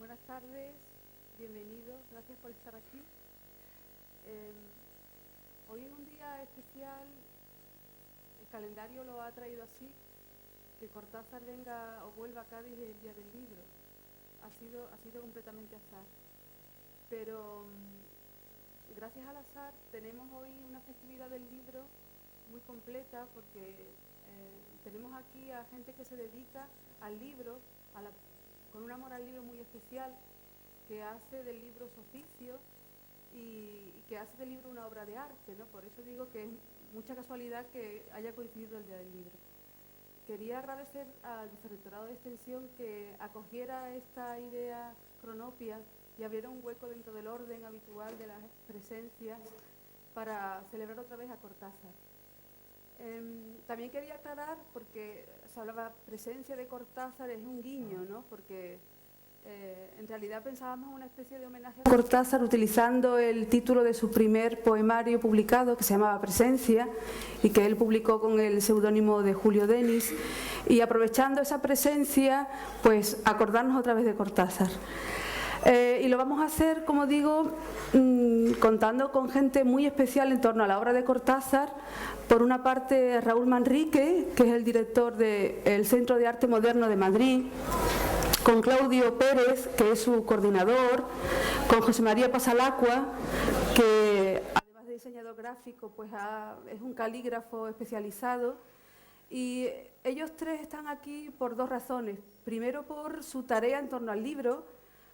Buenas tardes, bienvenidos, gracias por estar aquí. Hoy es un día especial, el calendario lo ha traído así, que Cortázar venga o vuelva a Cádiz el día del libro. Ha sido completamente azar. Pero gracias al azar tenemos hoy una festividad del libro muy completa porque tenemos aquí a gente que se dedica al libro, con un amor al libro muy especial, que hace del libro su oficio y que hace del libro una obra de arte, ¿no? Por eso digo que es mucha casualidad que haya coincidido el día del libro. Quería agradecer al Vicerrectorado de Extensión que acogiera esta idea cronopia y abriera un hueco dentro del orden habitual de las presencias para celebrar otra vez a Cortázar. También quería aclarar, porque se hablaba presencia de Cortázar, es un guiño, ¿no? Porque en realidad pensábamos una especie de homenaje a Cortázar utilizando el título de su primer poemario publicado, que se llamaba Presencia, y que él publicó con el seudónimo de Julio Denis, y aprovechando esa presencia, pues acordarnos otra vez de Cortázar. Y lo vamos a hacer, como digo, contando con gente muy especial en torno a la obra de Cortázar. Por una parte, Raúl Manrique, que es el director del Centro de Arte Moderno de Madrid, con Claudio Pérez, que es su coordinador, con José María Pasalacqua, que además de diseñador gráfico, pues es un calígrafo especializado. Y ellos tres están aquí por dos razones. Primero, por su tarea en torno al libro,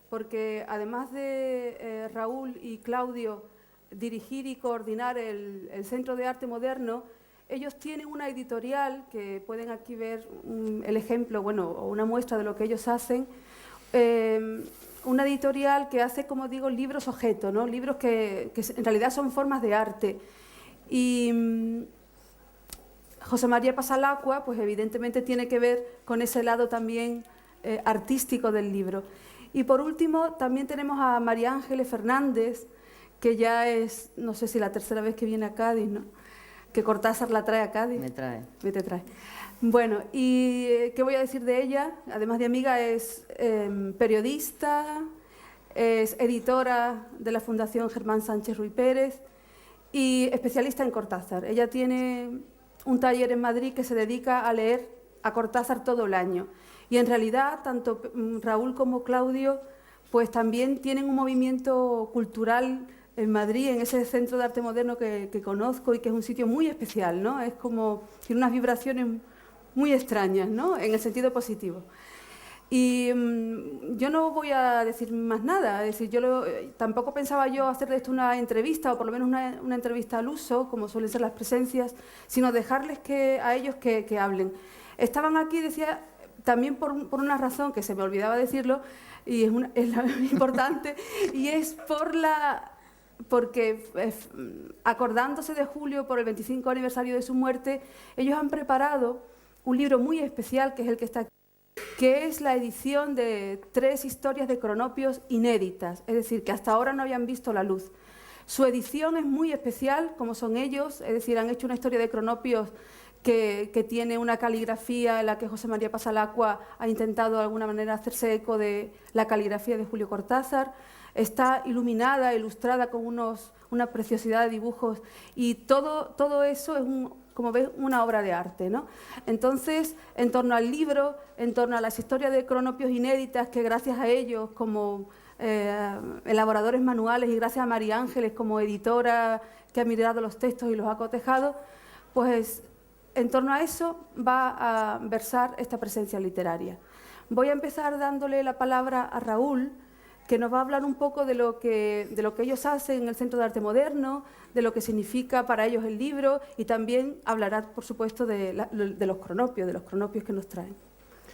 porque además de Raúl y Claudio dirigir y coordinar el Centro de Arte Moderno, ellos tienen una editorial, que pueden aquí ver el ejemplo, bueno, o una muestra de lo que ellos hacen, una editorial que hace, como digo, libros objeto, ¿no? Libros que en realidad son formas de arte. Y José María Pasalacqua, pues evidentemente tiene que ver con ese lado también artístico del libro. Y por último, también tenemos a María Ángeles Fernández, que ya es, no sé si la tercera vez que viene a Cádiz, ¿no? Que Cortázar la trae a Cádiz. Me trae. Me te trae. Bueno, ¿y qué voy a decir de ella? Además de amiga, es periodista, es editora de la Fundación Germán Sánchez Ruy Pérez y especialista en Cortázar. Ella tiene un taller en Madrid que se dedica a leer a Cortázar todo el año. Y en realidad, tanto Raúl como Claudio, pues también tienen un movimiento cultural en Madrid, en ese Centro de Arte Moderno que conozco y que es un sitio muy especial, ¿no? Es como, tiene unas vibraciones muy extrañas, ¿no? En el sentido positivo. Y yo no voy a decir más nada, es decir, tampoco pensaba yo hacer de esto una entrevista, o por lo menos una entrevista al uso, como suelen ser las presencias, sino dejarles a ellos que hablen. Estaban aquí, decía, también por una razón que se me olvidaba decirlo, y es la importante, y es porque acordándose de Julio por el 25 aniversario de su muerte, ellos han preparado un libro muy especial, que es el que está aquí, que es la edición de 3 historias de cronopios inéditas, es decir, que hasta ahora no habían visto la luz. Su edición es muy especial, como son ellos, es decir, han hecho una historia de cronopios que tiene una caligrafía en la que José María Pasalacqua ha intentado de alguna manera hacerse eco de la caligrafía de Julio Cortázar. Está iluminada, ilustrada con una preciosidad de dibujos y todo eso es, como ves, una obra de arte, ¿no? Entonces, en torno al libro, en torno a las historias de cronopios inéditas, que gracias a ellos como elaboradores manuales y gracias a María Ángeles como editora que ha mirado los textos y los ha cotejado, pues en torno a eso va a versar esta presencia literaria. Voy a empezar dándole la palabra a Raúl, que nos va a hablar un poco de lo que ellos hacen en el Centro de Arte Moderno, de lo que significa para ellos el libro, y también hablará, por supuesto, de los cronopios que nos traen.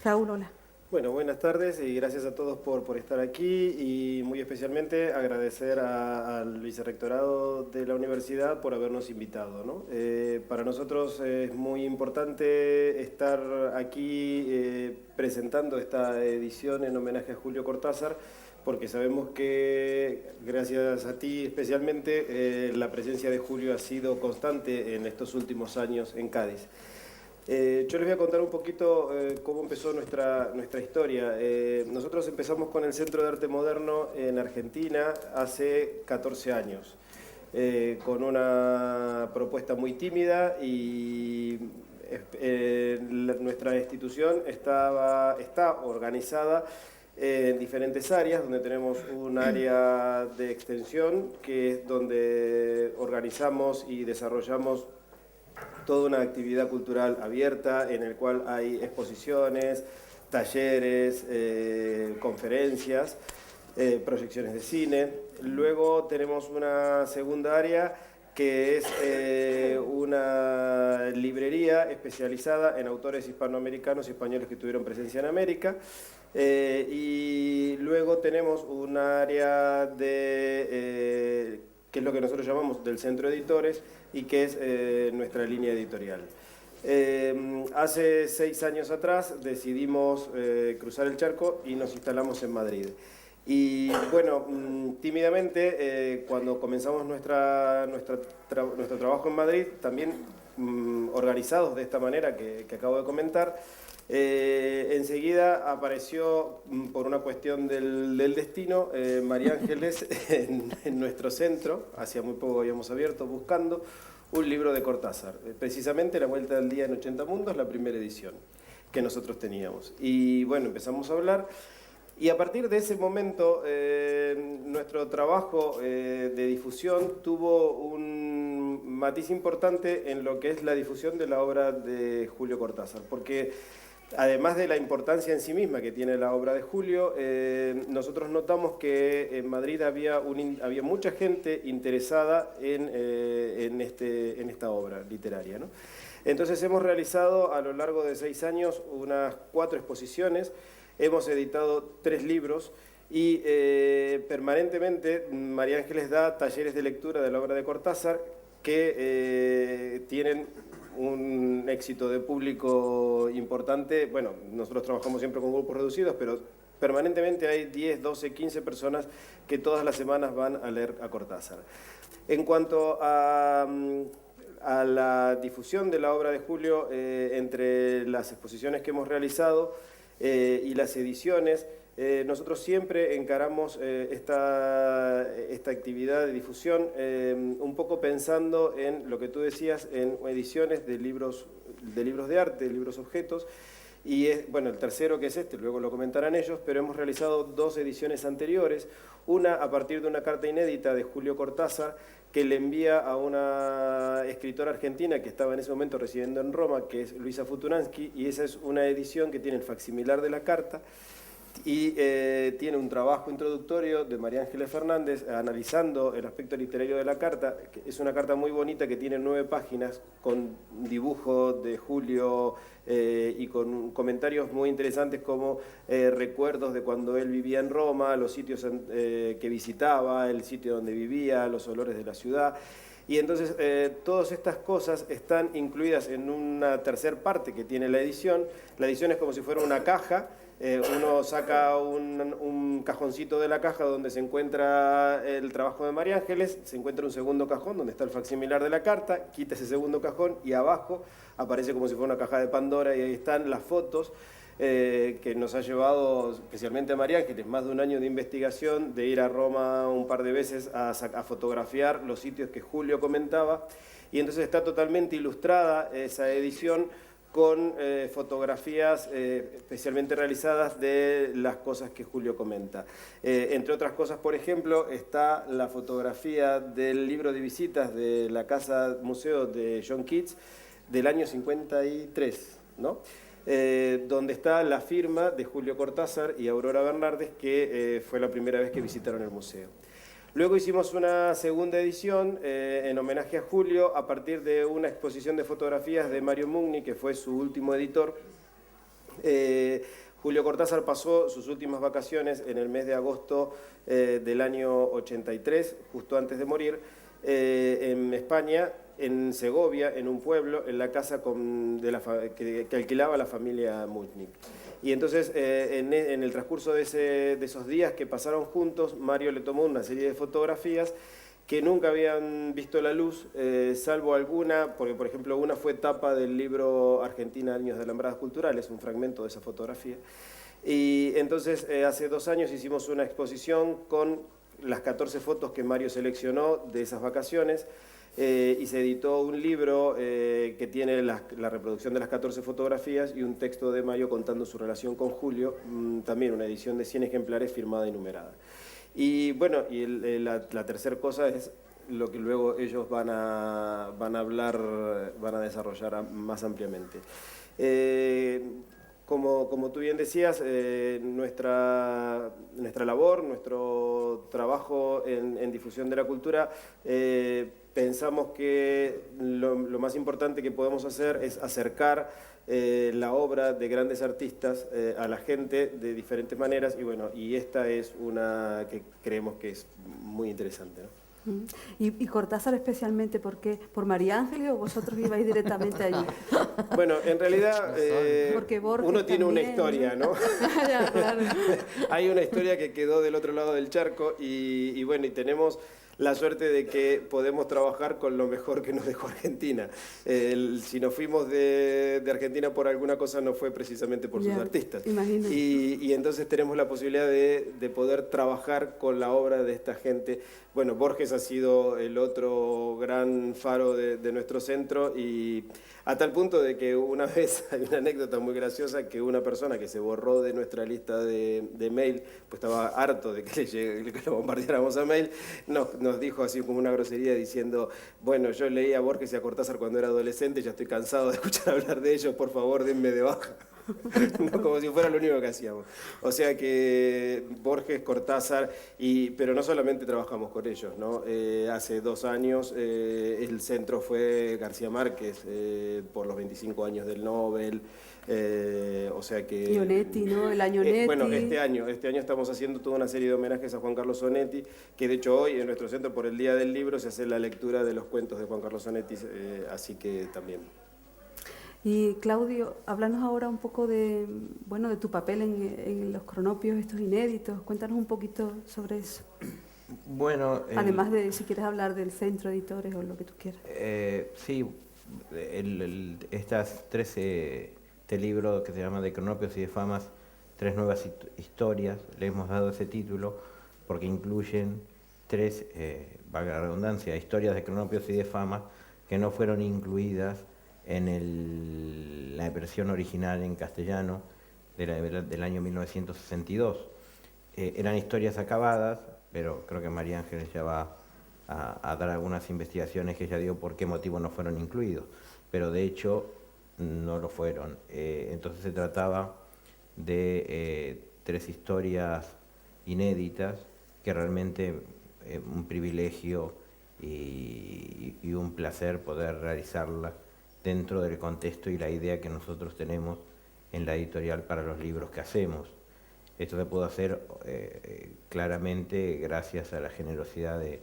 Raúl, hola. Bueno, buenas tardes y gracias a todos por estar aquí y muy especialmente agradecer al Vicerrectorado de la Universidad por habernos invitado, ¿no? Para nosotros es muy importante estar aquí presentando esta edición en homenaje a Julio Cortázar, porque sabemos que, gracias a ti especialmente, la presencia de Julio ha sido constante en estos últimos años en Cádiz. Yo les voy a contar un poquito cómo empezó nuestra historia. Nosotros empezamos con el Centro de Arte Moderno en Argentina hace 14 años, con una propuesta muy tímida y nuestra institución está organizada en diferentes áreas, donde tenemos un área de extensión, que es donde organizamos y desarrollamos toda una actividad cultural abierta en el cual hay exposiciones, talleres, conferencias, proyecciones de cine. Luego tenemos una segunda área que es una librería especializada en autores hispanoamericanos y españoles que tuvieron presencia en América. Y luego tenemos un área de que es lo que nosotros llamamos del Centro de Editores y que es nuestra línea editorial. Hace 6 años atrás decidimos cruzar el charco y nos instalamos en Madrid. Y bueno, tímidamente, cuando comenzamos nuestro trabajo en Madrid, también organizados de esta manera que acabo de comentar, enseguida apareció, por una cuestión del destino, María Ángeles en nuestro centro. Hacía muy poco habíamos abierto, buscando un libro de Cortázar, precisamente La Vuelta del Día en 80 Mundos, la primera edición que nosotros teníamos. Y bueno, empezamos a hablar. Y a partir de ese momento, nuestro trabajo de difusión tuvo un matiz importante en lo que es la difusión de la obra de Julio Cortázar, porque además de la importancia en sí misma que tiene la obra de Julio, nosotros notamos que en Madrid había mucha gente interesada en esta obra literaria, ¿no? Entonces hemos realizado a lo largo de 6 años unas 4 exposiciones. Hemos editado 3 libros y permanentemente María Ángeles da talleres de lectura de la obra de Cortázar que tienen un éxito de público importante. Bueno, nosotros trabajamos siempre con grupos reducidos, pero permanentemente hay 10, 12, 15 personas que todas las semanas van a leer a Cortázar. En cuanto a la difusión de la obra de Julio, entre las exposiciones que hemos realizado, y las ediciones, nosotros siempre encaramos esta actividad de difusión un poco pensando en lo que tú decías, en ediciones de libros de arte, de libros objetos, y bueno, el tercero que es este, luego lo comentarán ellos, pero hemos realizado 2 ediciones anteriores, una a partir de una carta inédita de Julio Cortázar, que le envía a una escritora argentina que estaba en ese momento residiendo en Roma, que es Luisa Futuransky, y esa es una edición que tiene el facsimilar de la carta y tiene un trabajo introductorio de María Ángeles Fernández analizando el aspecto literario de la carta. Es una carta muy bonita que tiene 9 páginas con dibujos de Julio y con comentarios muy interesantes como recuerdos de cuando él vivía en Roma, los sitios que visitaba, el sitio donde vivía, los olores de la ciudad. Y entonces todas estas cosas están incluidas en una tercer parte que tiene la edición. La edición es como si fuera una caja. Uno saca un cajoncito de la caja donde se encuentra el trabajo de María Ángeles, se encuentra un segundo cajón donde está el facsimilar de la carta, quita ese segundo cajón y abajo aparece como si fuera una caja de Pandora y ahí están las fotos que nos ha llevado, especialmente a María Ángeles, más de un año de investigación, de ir a Roma un par de veces a fotografiar los sitios que Julio comentaba, y entonces está totalmente ilustrada esa edición con fotografías especialmente realizadas de las cosas que Julio comenta. Entre otras cosas, por ejemplo, está la fotografía del libro de visitas de la Casa Museo de John Keats del año 53, ¿no? Donde está la firma de Julio Cortázar y Aurora Bernardes, que fue la primera vez que visitaron el museo. Luego hicimos una segunda edición en homenaje a Julio a partir de una exposición de fotografías de Mario Mugni, que fue su último editor. Julio Cortázar pasó sus últimas vacaciones en el mes de agosto del año 83, justo antes de morir, en España, en Segovia, en un pueblo, en la casa que alquilaba la familia Mugni. Y entonces, en el transcurso de esos días que pasaron juntos, Mario le tomó una serie de fotografías que nunca habían visto la luz, salvo alguna, porque por ejemplo una fue tapa del libro Argentina, Años de Alambradas Culturales, un fragmento de esa fotografía. Y entonces hace 2 años hicimos una exposición con las 14 fotos que Mario seleccionó de esas vacaciones, y se editó un libro que tiene la reproducción de las 14 fotografías y un texto de Mario contando su relación con Julio, también una edición de 100 ejemplares firmada y numerada. Y bueno, y la tercera cosa es lo que luego ellos van a hablar, van a desarrollar más ampliamente. Como tú bien decías, nuestra labor, nuestro trabajo en difusión de la cultura, pensamos que lo más importante que podemos hacer es acercar la obra de grandes artistas a la gente de diferentes maneras, y bueno, y esta es una que creemos que es muy interesante, ¿no? ¿Y Cortázar especialmente por qué? ¿Por María Ángeles o vosotros ibais directamente allí? Bueno, en realidad Porque Borges uno tiene una también, historia, ¿no? Ya, claro. Hay una historia que quedó del otro lado del charco y bueno, y tenemos la suerte de que podemos trabajar con lo mejor que nos dejó Argentina. Si nos fuimos de Argentina por alguna cosa, no fue precisamente por sus artistas. Imagino. Y entonces tenemos la posibilidad de poder trabajar con la obra de esta gente. Bueno, Borges ha sido el otro gran faro de nuestro centro, y a tal punto de que una vez, hay una anécdota muy graciosa, que una persona que se borró de nuestra lista de mail, pues estaba harto de que lo bombardeáramos a mail, nos dijo así como una grosería diciendo: bueno, yo leí a Borges y a Cortázar cuando era adolescente, ya estoy cansado de escuchar hablar de ellos, por favor denme de baja. No, como si fuera lo único que hacíamos. O sea que Borges, Cortázar, pero no solamente trabajamos con ellos, ¿no? Hace 2 años el centro fue García Márquez, por los 25 años del Nobel. O sea que... Y Onetti, ¿no? El año Onetti. Bueno, este año estamos haciendo toda una serie de homenajes a Juan Carlos Onetti, que de hecho hoy en nuestro centro, por el Día del Libro, se hace la lectura de los cuentos de Juan Carlos Onetti, así que también. Y Claudio, háblanos ahora un poco de tu papel en los cronopios estos inéditos. Cuéntanos un poquito sobre eso. Bueno, además de si quieres hablar del centro editores o lo que tú quieras. Sí, este libro que se llama De cronopios y de famas, 3 nuevas historias, le hemos dado ese título porque incluyen 3, valga la redundancia, historias de cronopios y de famas que no fueron incluidas en la versión original en castellano del año 1962. Eran historias acabadas, pero creo que María Ángeles ya va a dar algunas investigaciones que ella dio por qué motivo no fueron incluidos, pero de hecho no lo fueron. Entonces se trataba de 3 historias inéditas que realmente un privilegio y un placer poder realizarlas dentro del contexto y la idea que nosotros tenemos en la editorial para los libros que hacemos. Esto se pudo hacer claramente gracias a la generosidad de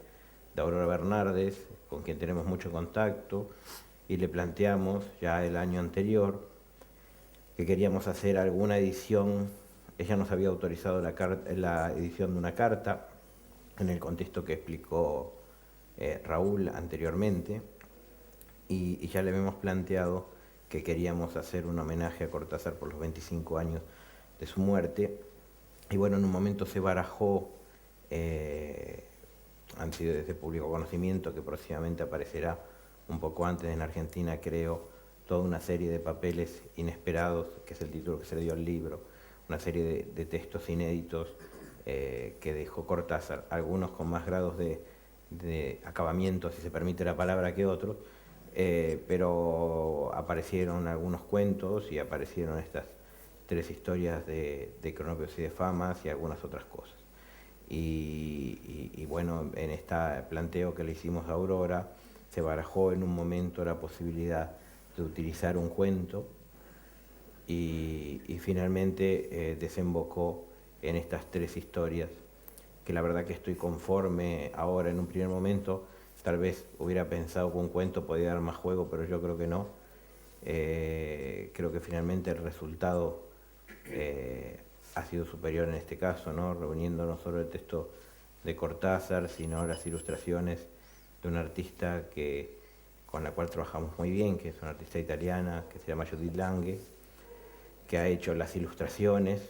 Aurora Bernardes, con quien tenemos mucho contacto, y le planteamos ya el año anterior que queríamos hacer alguna edición. Ella nos había autorizado la edición de una carta en el contexto que explicó Raúl anteriormente, y ya le habíamos planteado que queríamos hacer un homenaje a Cortázar por los 25 años de su muerte. Y bueno, en un momento se barajó, han sido desde público conocimiento, que próximamente aparecerá un poco antes en Argentina, creo, toda una serie de papeles inesperados, que es el título que se le dio al libro, una serie de textos inéditos que dejó Cortázar, algunos con más grados de acabamiento, si se permite la palabra, que otros, pero aparecieron algunos cuentos y aparecieron estas 3 historias de cronopios y de famas y algunas otras cosas. Y bueno, en este planteo que le hicimos a Aurora, se barajó en un momento la posibilidad de utilizar un cuento y finalmente desembocó en estas 3 historias, que la verdad que estoy conforme ahora. En un primer momento tal vez hubiera pensado que un cuento podía dar más juego, pero yo creo que no. Creo que finalmente el resultado ha sido superior en este caso, ¿no? Reuniendo no solo el texto de Cortázar, sino las ilustraciones de una artista con la cual trabajamos muy bien, que es una artista italiana que se llama Judith Lange, que ha hecho las ilustraciones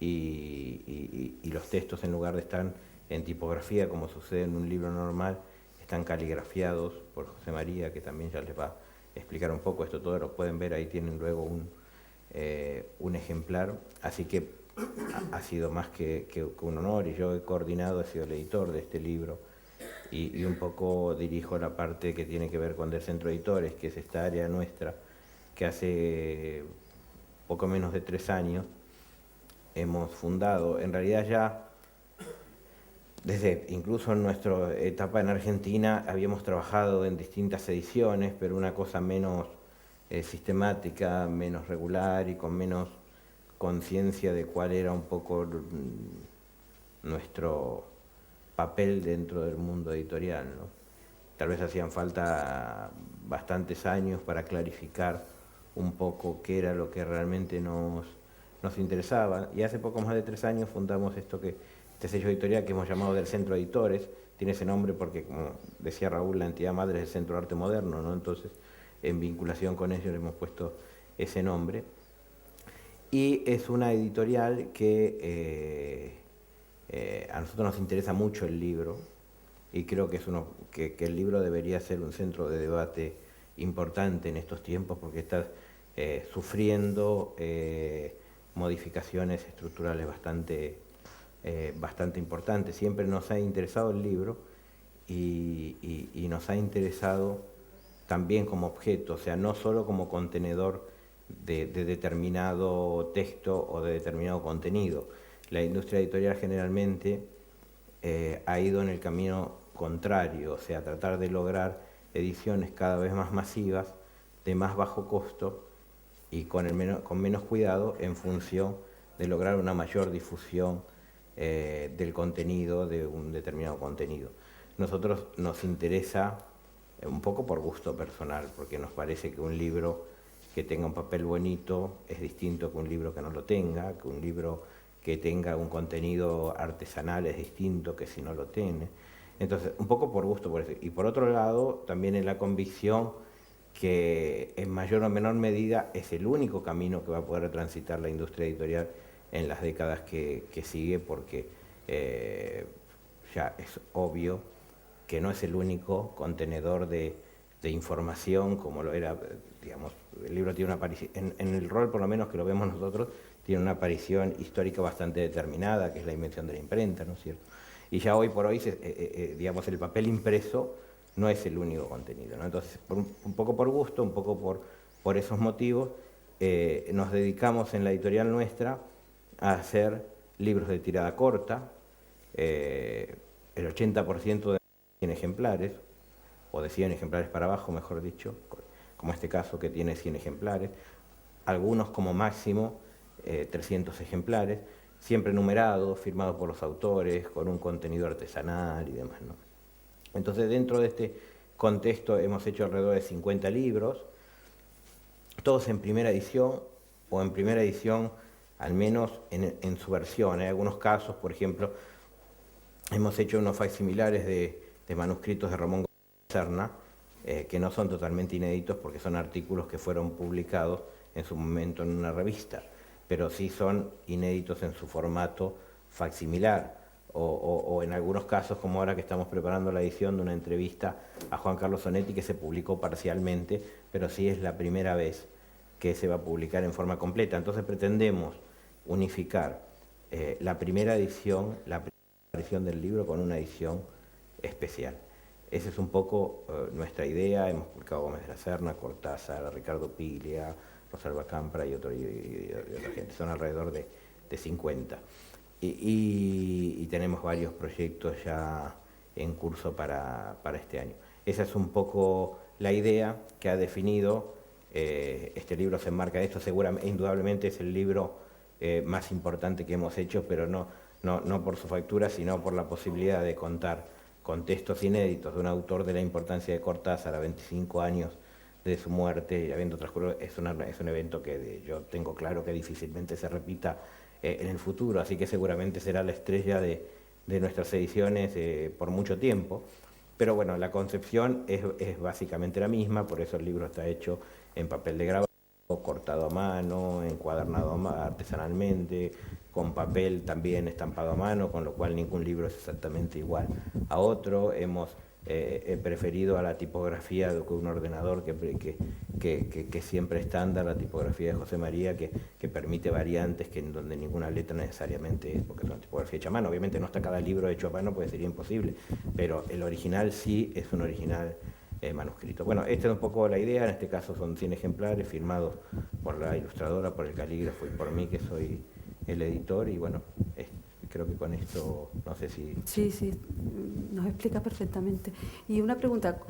y los textos, en lugar de estar en tipografía, como sucede en un libro normal, están caligrafiados por José María, que también ya les va a explicar un poco esto. Todo lo pueden ver, ahí tienen luego un ejemplar, así que ha sido más que un honor, y yo he coordinado, he sido el editor de este libro, y un poco dirijo la parte que tiene que ver con Del Centro Editores, que es esta área nuestra, que hace poco menos de 3 años hemos fundado. En realidad ya, desde incluso en nuestra etapa en Argentina, habíamos trabajado en distintas ediciones, pero una cosa menos sistemática, menos regular y con menos conciencia de cuál era un poco nuestro papel dentro del mundo editorial, ¿no? Tal vez hacían falta bastantes años para clarificar un poco qué era lo que realmente nos interesaba, y hace poco más de 3 años fundamos este sello editorial que hemos llamado Del Centro Editores. Tiene ese nombre porque, como decía Raúl, la entidad madre es el Centro de Arte Moderno, ¿no? Entonces, en vinculación con ellos le hemos puesto ese nombre. Y es una editorial que a nosotros nos interesa mucho el libro, y creo que el libro debería ser un centro de debate importante en estos tiempos, porque está sufriendo modificaciones estructurales bastante importantes. Siempre nos ha interesado el libro y nos ha interesado también como objeto, o sea, no solo como contenedor de determinado texto o de determinado contenido. La industria editorial generalmente ha ido en el camino contrario, o sea, tratar de lograr ediciones cada vez más masivas, de más bajo costo y con menos cuidado, en función de lograr una mayor difusión del contenido, de un determinado contenido. Nosotros nos interesa, un poco por gusto personal, porque nos parece que un libro que tenga un papel bonito es distinto que un libro que no lo tenga, que un libro que tenga un contenido artesanal es distinto que si no lo tiene. Entonces, un poco por gusto por eso. Y por otro lado, también en la convicción que en mayor o menor medida es el único camino que va a poder transitar la industria editorial en las décadas que sigue, porque ya es obvio que no es el único contenedor de información como lo era, digamos, el libro tiene una aparición, en el rol por lo menos que lo vemos nosotros, tiene una aparición histórica bastante determinada, que es la invención de la imprenta, ¿no es cierto? Y ya hoy por hoy, digamos, el papel impreso no es el único contenido, ¿no? Entonces, un poco por gusto, un poco por esos motivos, nos dedicamos en la editorial nuestra a hacer libros de tirada corta, el 80% de 100 ejemplares, o de 100 ejemplares para abajo, mejor dicho, como este caso que tiene 100 ejemplares, algunos como máximo 300 ejemplares, siempre numerados, firmados por los autores, con un contenido artesanal y demás, ¿no? Entonces, dentro de este contexto hemos hecho alrededor de 50 libros, todos en primera edición, o en primera edición al menos en su versión. Hay algunos casos, por ejemplo, hemos hecho unos facsimilares de manuscritos de Ramón Serna, que no son totalmente inéditos porque son artículos que fueron publicados en su momento en una revista, pero sí son inéditos en su formato facsimilar, o en algunos casos, como ahora que estamos preparando la edición de una entrevista a Juan Carlos Sonetti, que se publicó parcialmente, pero sí es la primera vez que se va a publicar en forma completa. Entonces pretendemos unificar la primera edición del libro con una edición especial. Esa es un poco nuestra idea. Hemos publicado Gómez de la Serna, Cortázar, Ricardo Piglia, Rosalba Campra y otra gente. Son alrededor de 50. Y tenemos varios proyectos ya en curso para este año. Esa es un poco la idea que ha definido. Este libro se enmarca de esto. Seguramente, indudablemente es el libro más importante que hemos hecho, pero no por su factura, sino por la posibilidad de contar con textos inéditos de un autor de la importancia de Cortázar a 25 años de su muerte, y habiendo transcurrido, es un evento que yo tengo claro que difícilmente se repita en el futuro, así que seguramente será la estrella de de nuestras ediciones por mucho tiempo. Pero bueno, la concepción es básicamente la misma, por eso el libro está hecho en papel de grabado, cortado a mano, encuadernado artesanalmente, con papel también estampado a mano, con lo cual ningún libro es exactamente igual a otro. Hemos preferido a la tipografía de un ordenador que siempre estándar, la tipografía de José María, que permite variantes que en donde ninguna letra necesariamente es, porque es una tipografía hecha a mano. Obviamente no está cada libro hecho a mano, pues sería imposible, pero el original sí es un original manuscrito. Bueno, esta es un poco la idea. En este caso son 100 ejemplares firmados por la ilustradora, por el calígrafo y por mí, que soy el editor, y bueno, creo que con esto, no sé si... Sí, sí, nos explica perfectamente. Y una pregunta,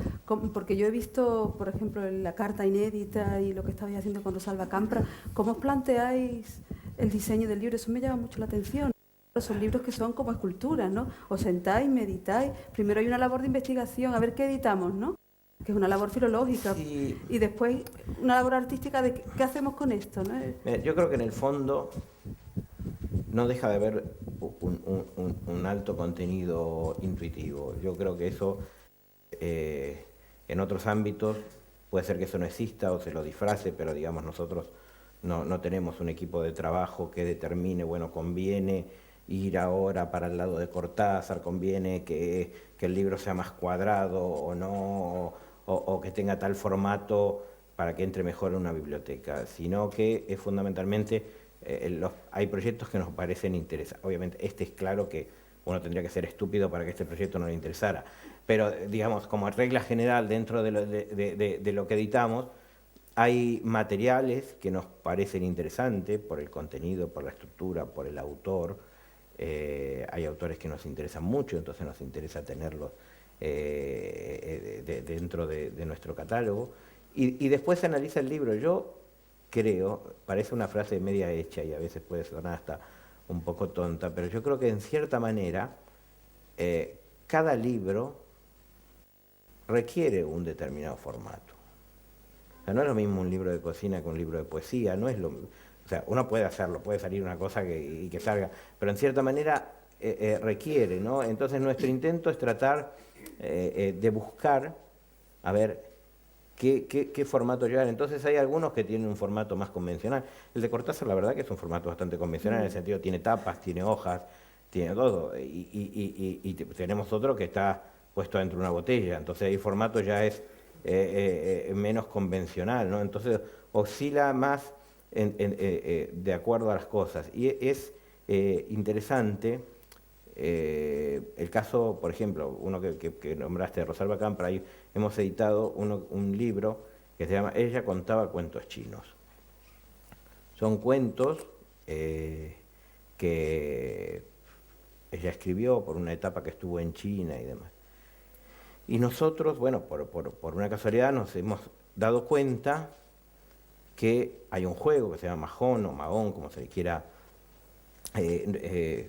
porque yo he visto, por ejemplo, la carta inédita y lo que estabais haciendo con Rosalba Campra, ¿cómo os planteáis el diseño del libro? Eso me llama mucho la atención. Son libros que son como esculturas, ¿no? Os sentáis, meditáis, primero hay una labor de investigación, a ver qué editamos, ¿no? Que es una labor filológica, sí. Y después una labor artística de qué hacemos con esto, ¿no? Yo creo que en el fondo no deja de haber un alto contenido intuitivo. Yo creo que eso en otros ámbitos puede ser que eso no exista o se lo disfrace, pero digamos nosotros no tenemos un equipo de trabajo que determine, bueno, conviene ir ahora para el lado de Cortázar, conviene que el libro sea más cuadrado o no, o que tenga tal formato para que entre mejor en una biblioteca, sino que es fundamentalmente... hay proyectos que nos parecen interesantes. Obviamente, es claro que uno tendría que ser estúpido para que este proyecto no le interesara, pero digamos, como regla general dentro de lo que editamos, hay materiales que nos parecen interesantes por el contenido, por la estructura, por el autor. Hay autores que nos interesan mucho, entonces nos interesa tenerlos dentro de nuestro catálogo. Y después se analiza el libro. Yo creo, parece una frase media hecha y a veces puede sonar hasta un poco tonta, pero yo creo que en cierta manera cada libro requiere un determinado formato. O sea, no es lo mismo un libro de cocina que un libro de poesía, no es lo mismo. O sea, uno puede hacerlo, puede salir una cosa y que salga, pero en cierta manera requiere, ¿no? Entonces nuestro intento es tratar de buscar, a ver, ¿qué formato llevar? Entonces hay algunos que tienen un formato más convencional. El de Cortázar, la verdad que es un formato bastante convencional, en el sentido tiene tapas, tiene hojas, tiene todo. Y tenemos otro que está puesto dentro de una botella. Entonces ahí el formato ya es menos convencional, ¿no? Entonces oscila más de acuerdo a las cosas. Y es interesante el caso, por ejemplo, uno que nombraste de Rosalba Campra, ahí hemos editado un libro que se llama Ella contaba cuentos chinos. Son cuentos que ella escribió por una etapa que estuvo en China y demás. Y nosotros, bueno, por una casualidad nos hemos dado cuenta que hay un juego que se llama Mahón o Mahón, como se le quiera,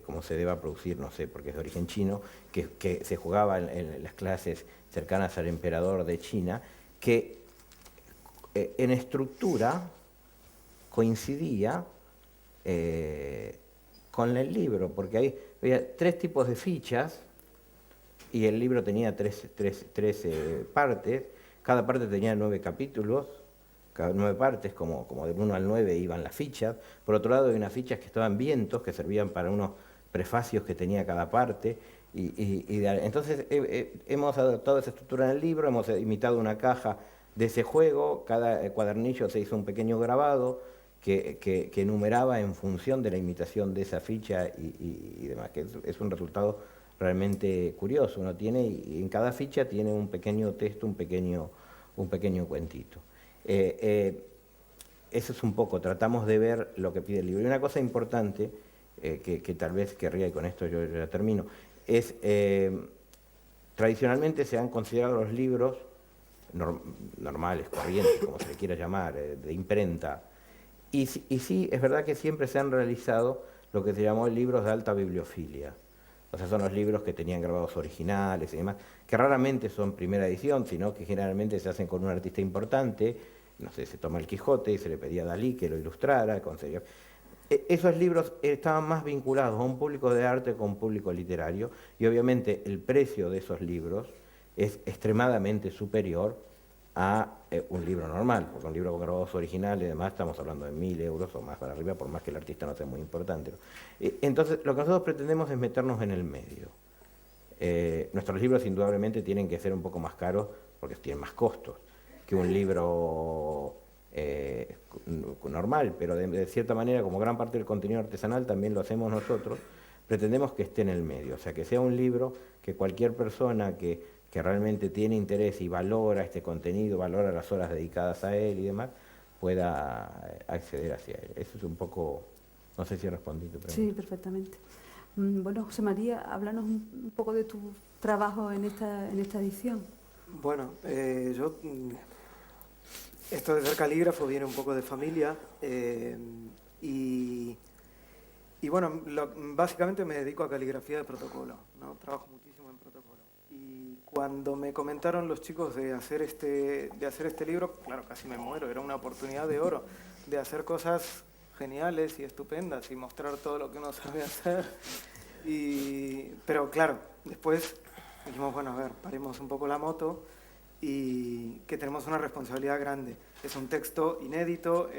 como se deba producir, no sé, porque es de origen chino, que se jugaba en las clases cercanas al emperador de China, que en estructura coincidía con el libro, porque había 3 tipos de fichas y el libro tenía 3 partes, cada parte tenía 9 capítulos, cada 9 partes, como del 1 al 9 iban las fichas. Por otro lado, hay unas fichas que estaban vientos, que servían para unos prefacios que tenía cada parte. Entonces, hemos adoptado esa estructura en el libro, hemos imitado una caja de ese juego, cada cuadernillo se hizo un pequeño grabado que enumeraba en función de la imitación de esa ficha y demás, que es un resultado realmente curioso. Uno tiene, y en cada ficha tiene un pequeño texto, un pequeño cuentito. Eso es un poco, tratamos de ver lo que pide el libro. Y una cosa importante, que tal vez querría, y con esto yo ya termino, es, tradicionalmente se han considerado los libros normales, corrientes, como se le quiera llamar, de imprenta. Y sí, es verdad que siempre se han realizado lo que se llamó libros de alta bibliofilia. O sea, son los libros que tenían grabados originales y demás, que raramente son primera edición, sino que generalmente se hacen con un artista importante. No sé, se toma el Quijote y se le pedía a Dalí que lo ilustrara, Esos libros estaban más vinculados a un público de arte con un público literario y obviamente el precio de esos libros es extremadamente superior a un libro normal, porque un libro con grabados originales y demás estamos hablando de 1.000 euros o más para arriba, por más que el artista no sea muy importante, ¿no? Entonces lo que nosotros pretendemos es meternos en el medio. Nuestros libros indudablemente tienen que ser un poco más caros porque tienen más costos que un libro normal, pero de cierta manera, como gran parte del contenido artesanal también lo hacemos nosotros, pretendemos que esté en el medio, o sea, que sea un libro que cualquier persona que realmente tiene interés y valora este contenido, valora las horas dedicadas a él y demás, pueda acceder hacia él. Eso es un poco, no sé si respondí tu pregunta. Sí, perfectamente. Bueno, José María, háblanos un poco de tu trabajo en esta edición. Bueno, esto de ser calígrafo viene un poco de familia y bueno, básicamente me dedico a caligrafía de protocolo, ¿no? Trabajo muchísimo en protocolo. Y cuando me comentaron los chicos de hacer este libro, claro, casi me muero, era una oportunidad de oro, de hacer cosas geniales y estupendas y mostrar todo lo que uno sabe hacer. Pero claro, después dijimos, bueno, a ver, paremos un poco la moto y que tenemos una responsabilidad grande. Es un texto inédito,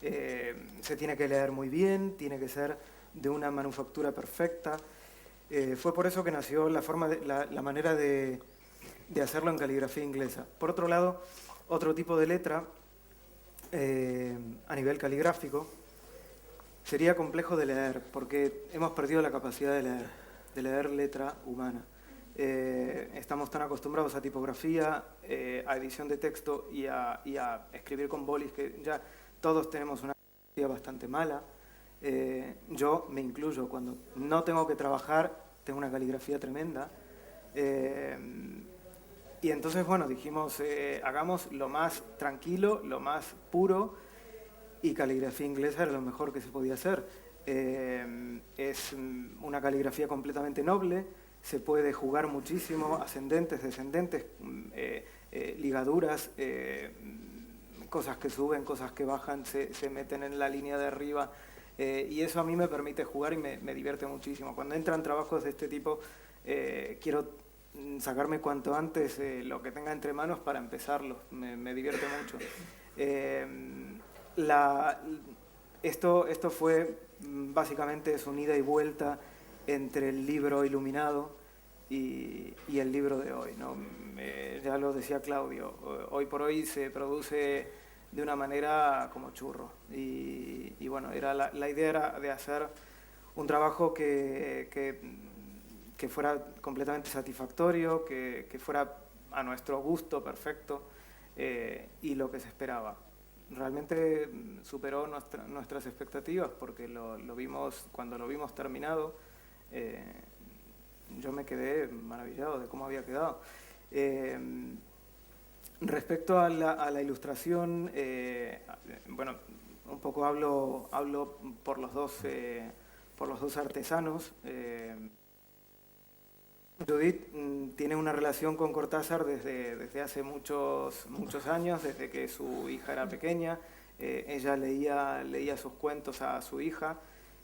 se tiene que leer muy bien, tiene que ser de una manufactura perfecta. Fue por eso que nació la manera de hacerlo en caligrafía inglesa. Por otro lado, otro tipo de letra a nivel caligráfico sería complejo de leer, porque hemos perdido la capacidad de leer letra humana. Estamos tan acostumbrados a tipografía, a edición de texto y a escribir con bolis que ya todos tenemos una capacidad bastante mala. Yo me incluyo, cuando no tengo que trabajar, tengo una caligrafía tremenda. Y entonces, bueno, dijimos, hagamos lo más tranquilo, lo más puro, y caligrafía inglesa era lo mejor que se podía hacer. Es una caligrafía completamente noble, se puede jugar muchísimo, ascendentes, descendentes, ligaduras, cosas que suben, cosas que bajan, se meten en la línea de arriba, y eso a mí me permite jugar y me divierte muchísimo. Cuando entran trabajos de este tipo, quiero sacarme cuanto antes lo que tenga entre manos para empezarlo, me divierte mucho. Esto fue básicamente su ida y vuelta entre el libro iluminado y el libro de hoy, ¿no? Ya lo decía Claudio, hoy por hoy se produce de una manera como churro y bueno, la idea era de hacer un trabajo que fuera completamente satisfactorio, que fuera a nuestro gusto perfecto y lo que se esperaba. Realmente superó nuestras expectativas porque cuando lo vimos terminado, yo me quedé maravillado de cómo había quedado. Respecto a la ilustración, bueno, un poco hablo por los dos artesanos. Judith tiene una relación con Cortázar desde hace muchos años, desde que su hija era pequeña. Ella leía sus cuentos a su hija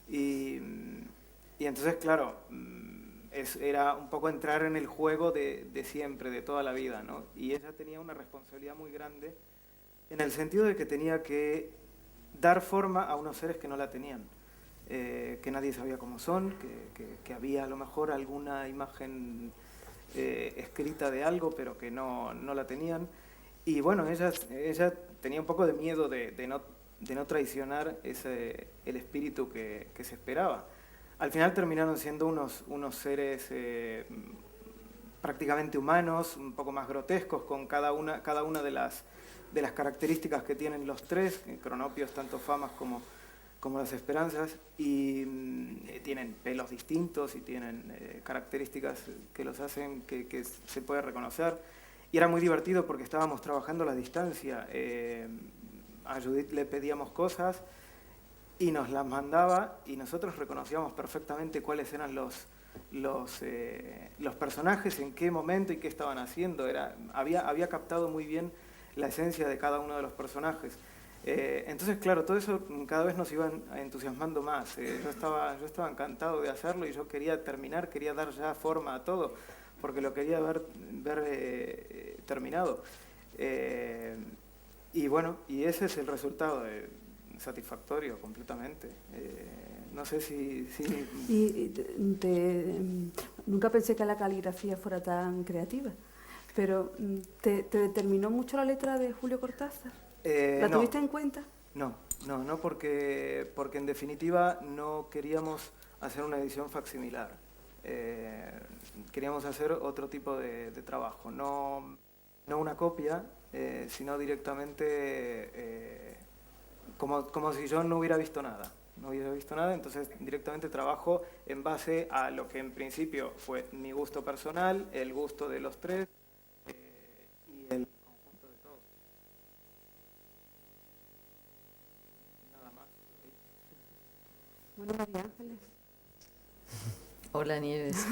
y entonces, claro, era un poco entrar en el juego de siempre, de toda la vida, ¿no? Y ella tenía una responsabilidad muy grande en el sentido de que tenía que dar forma a unos seres que no la tenían. Que nadie sabía cómo son, que había a lo mejor alguna imagen escrita de algo, pero que no la tenían. Y bueno, ella tenía un poco de miedo de no traicionar el espíritu que se esperaba. Al final terminaron siendo unos seres prácticamente humanos, un poco más grotescos, con cada una de las características que tienen los tres, Cronopios, tanto Famas como las Esperanzas, y tienen pelos distintos y tienen características que los hacen que se puede reconocer. Y era muy divertido porque estábamos trabajando a la distancia. A Judith le pedíamos cosas y nos las mandaba y nosotros reconocíamos perfectamente cuáles eran los personajes, en qué momento y qué estaban haciendo. Había captado muy bien la esencia de cada uno de los personajes. Entonces, claro, todo eso cada vez nos iba entusiasmando más. Yo estaba encantado de hacerlo y yo quería terminar, quería dar ya forma a todo, porque lo quería ver terminado. Y bueno, y ese es el resultado, satisfactorio completamente. No sé si... Nunca pensé que la caligrafía fuera tan creativa, pero ¿te determinó mucho la letra de Julio Cortázar? ¿La tuviste en cuenta? No, porque en definitiva no queríamos hacer una edición facsimilar. Queríamos hacer otro tipo de trabajo, no una copia, sino directamente como si yo no hubiera visto nada. Entonces directamente trabajo en base a lo que en principio fue mi gusto personal, el gusto de los tres y el conjunto de todos. Nada más. Bueno, María Ángeles. Hola Nieves.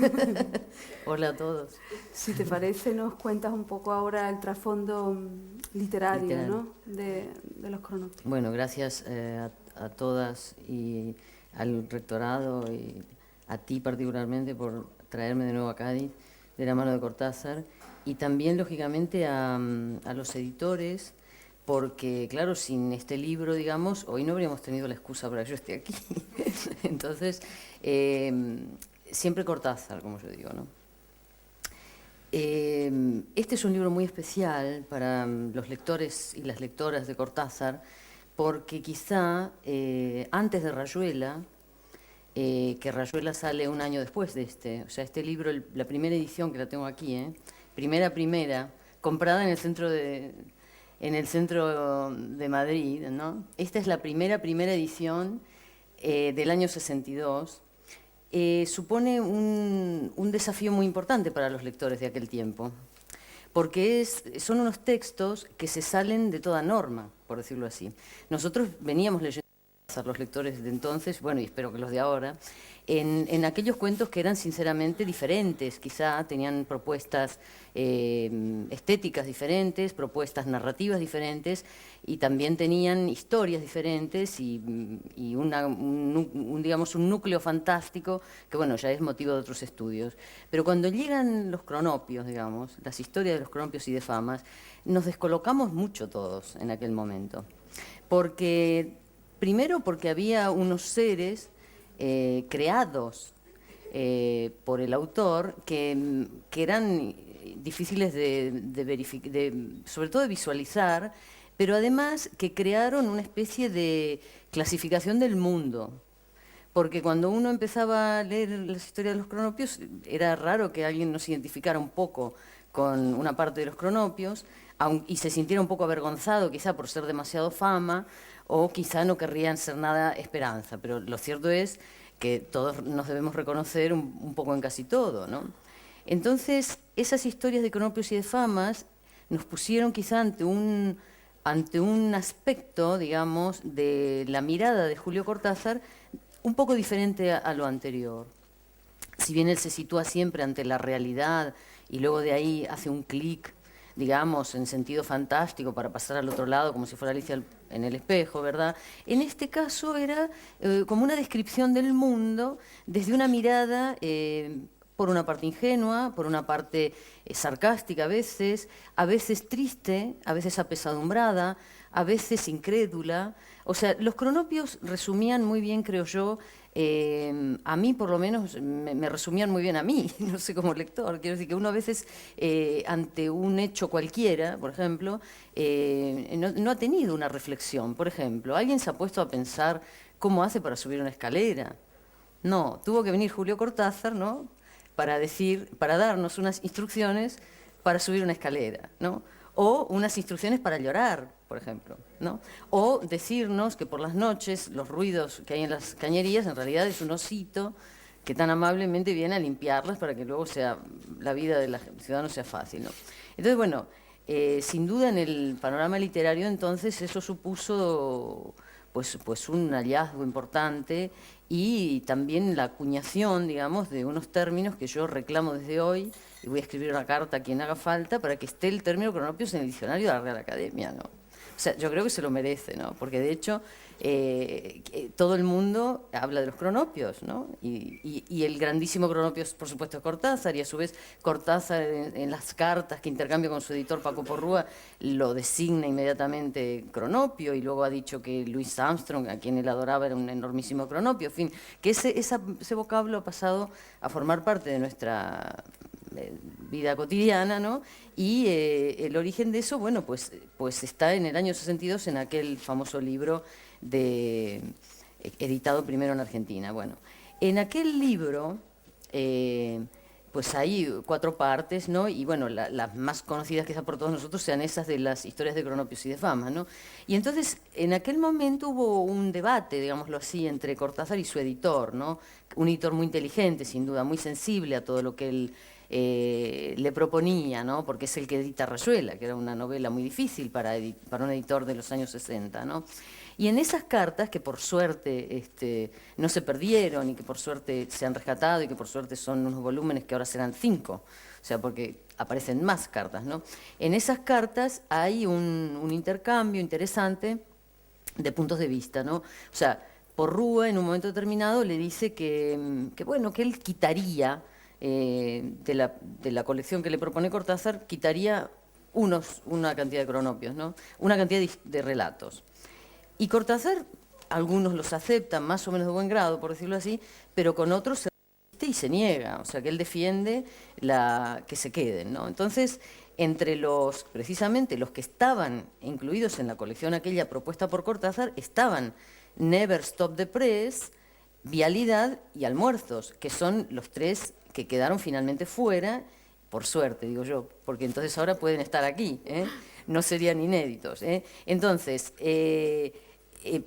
Hola a todos. Si te parece, nos cuentas un poco ahora el trasfondo literario, ¿no? de los cronopios. Bueno, gracias a todas y al rectorado y a ti particularmente por traerme de nuevo a Cádiz de la mano de Cortázar, y también lógicamente a los editores, porque claro, sin este libro, digamos, hoy no habríamos tenido la excusa para que yo esté aquí. Entonces, siempre Cortázar, como yo digo, ¿no? Este es un libro muy especial para los lectores y las lectoras de Cortázar, porque quizá antes de Rayuela, que Rayuela sale un año después de este, o sea, este libro, la primera edición que la tengo aquí, primera, comprada en el centro de Madrid, ¿no? Esta es la primera edición del año 62. Supone un desafío muy importante para los lectores de aquel tiempo, porque son unos textos que se salen de toda norma, por decirlo así. Nosotros veníamos leyendo a los lectores de entonces, bueno, y espero que los de ahora, en aquellos cuentos que eran sinceramente diferentes, quizá tenían propuestas estéticas diferentes, propuestas narrativas diferentes, y también tenían historias diferentes y digamos, un núcleo fantástico que, bueno, ya es motivo de otros estudios. Pero cuando llegan los cronopios, digamos, las historias de los cronopios y de Famas, nos descolocamos mucho todos en aquel momento. Primero porque había unos seres creados por el autor que eran difíciles sobre todo de visualizar, pero además que crearon una especie de clasificación del mundo. Porque cuando uno empezaba a leer las historias de los cronopios, era raro que alguien nos identificara un poco con una parte de los cronopios y se sintiera un poco avergonzado quizá por ser demasiado Fama, o quizá no querrían ser nada Esperanza, pero lo cierto es que todos nos debemos reconocer un poco en casi todo, ¿no? Entonces, esas historias de cronopios y de Famas nos pusieron quizá ante un aspecto, digamos, de la mirada de Julio Cortázar un poco diferente a lo anterior. Si bien él se sitúa siempre ante la realidad y luego de ahí hace un clic, digamos, en sentido fantástico para pasar al otro lado, como si fuera Alicia en el espejo, ¿verdad? En este caso era como una descripción del mundo desde una mirada, por una parte ingenua, por una parte sarcástica a veces triste, a veces apesadumbrada, a veces incrédula. O sea, los cronopios resumían muy bien, creo yo, a mí por lo menos me resumían muy bien a mí, no sé, como lector. Quiero decir que uno a veces ante un hecho cualquiera, por ejemplo, no ha tenido una reflexión. Por ejemplo, ¿alguien se ha puesto a pensar cómo hace para subir una escalera? No, tuvo que venir Julio Cortázar, ¿no?, para darnos unas instrucciones para subir una escalera, ¿no?, o unas instrucciones para llorar, por ejemplo, ¿no?, o decirnos que por las noches los ruidos que hay en las cañerías en realidad es un osito que tan amablemente viene a limpiarlas para que luego la vida de los ciudadanos sea fácil, ¿no? Entonces, bueno, sin duda en el panorama literario entonces eso supuso pues un hallazgo importante, y también la acuñación, digamos, de unos términos que yo reclamo desde hoy, y voy a escribir una carta a quien haga falta para que esté el término cronopios en el diccionario de la Real Academia, ¿no? O sea, yo creo que se lo merece, ¿no? Porque de hecho todo el mundo habla de los cronopios, ¿no? Y el grandísimo cronopio, por supuesto, es Cortázar, y a su vez Cortázar en las cartas que intercambia con su editor Paco Porrúa lo designa inmediatamente cronopio, y luego ha dicho que Louis Armstrong, a quien él adoraba, era un enormísimo cronopio. En fin, que ese vocablo ha pasado a formar parte de nuestra vida cotidiana, ¿no? Y el origen de eso, bueno, pues está en el año 62 en aquel famoso libro editado primero en Argentina. Bueno, en aquel libro pues hay 4 partes, ¿no? Y bueno, las más conocidas quizás por todos nosotros sean esas de las historias de Cronopios y de Fama, ¿no? Y entonces, en aquel momento hubo un debate, digámoslo así, entre Cortázar y su editor, ¿no? Un editor muy inteligente, sin duda, muy sensible a todo lo que él le proponía, ¿no? Porque es el que edita Rayuela, que era una novela muy difícil para un editor de los años 60, ¿no? Y en esas cartas, que por suerte no se perdieron y que por suerte se han rescatado y que por suerte son unos volúmenes que ahora serán 5, o sea, porque aparecen más cartas, ¿no? En esas cartas hay un intercambio interesante de puntos de vista, ¿no? O sea, Porrúa en un momento determinado le dice bueno, que él quitaría de la colección que le propone Cortázar, quitaría una cantidad de cronopios, ¿no? Una cantidad de relatos. Y Cortázar, algunos los aceptan más o menos de buen grado, por decirlo así, pero con otros se resiste y se niega, o sea que él defiende que se queden, ¿no? Entonces, precisamente los que estaban incluidos en la colección aquella propuesta por Cortázar, estaban Never Stop the Press, Vialidad y Almuerzos, que son los 3 que quedaron finalmente fuera, por suerte, digo yo, porque entonces ahora pueden estar aquí, no serían inéditos. Entonces,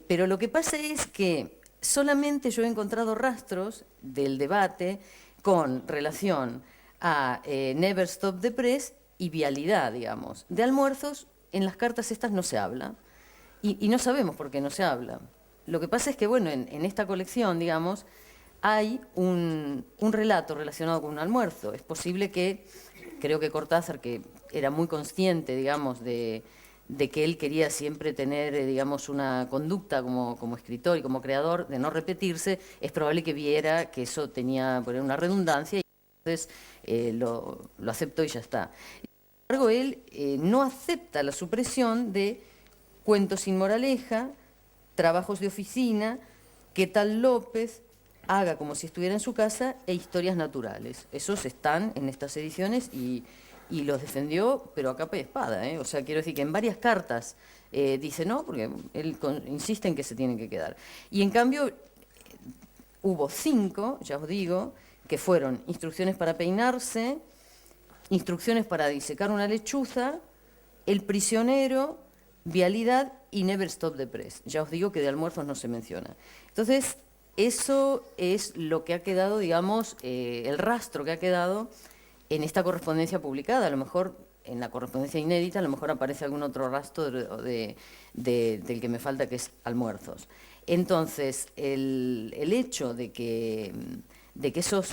pero lo que pasa es que solamente yo he encontrado rastros del debate con relación a Never Stop the Press y Vialidad, digamos. De Almuerzos, en las cartas estas no se habla, y no sabemos por qué no se habla. Lo que pasa es que, bueno, en esta colección, digamos, hay un relato relacionado con un almuerzo. Es posible que, creo que Cortázar, que era muy consciente, digamos, de que él quería siempre tener, digamos, una conducta como escritor y como creador, de no repetirse, es probable que viera que eso tenía una redundancia y entonces lo aceptó y ya está. Sin embargo, él no acepta la supresión de Cuentos sin moraleja, Trabajos de oficina, ¿Qué tal López?, Haga como si estuviera en su casa e Historias naturales. Esos están en estas ediciones y los defendió, pero a capa y espada, O sea, quiero decir que en varias cartas dice no, porque él insiste en que se tienen que quedar. Y en cambio hubo 5, ya os digo, que fueron Instrucciones para peinarse, Instrucciones para disecar una lechuza, El prisionero, Vialidad y Never Stop the Press. Ya os digo que de Almuerzos no se menciona. Entonces, eso es lo que ha quedado, digamos, el rastro que ha quedado en esta correspondencia publicada. A lo mejor en la correspondencia inédita, a lo mejor aparece algún otro rastro del que me falta, que es Almuerzos. Entonces, el hecho de que esos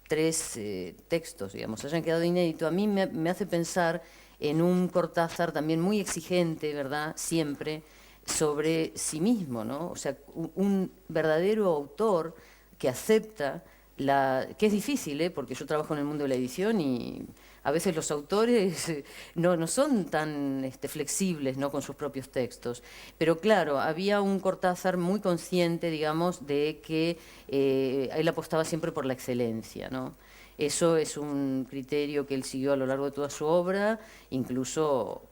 3 textos, digamos, hayan quedado inéditos, a mí me hace pensar en un Cortázar también muy exigente, ¿verdad?, siempre, sobre sí mismo, ¿no? O sea, un verdadero autor que acepta que es difícil, porque yo trabajo en el mundo de la edición y a veces los autores no son tan flexibles, ¿no?, con sus propios textos. Pero claro, había un Cortázar muy consciente, digamos, de que él apostaba siempre por la excelencia, ¿no? Eso es un criterio que él siguió a lo largo de toda su obra, incluso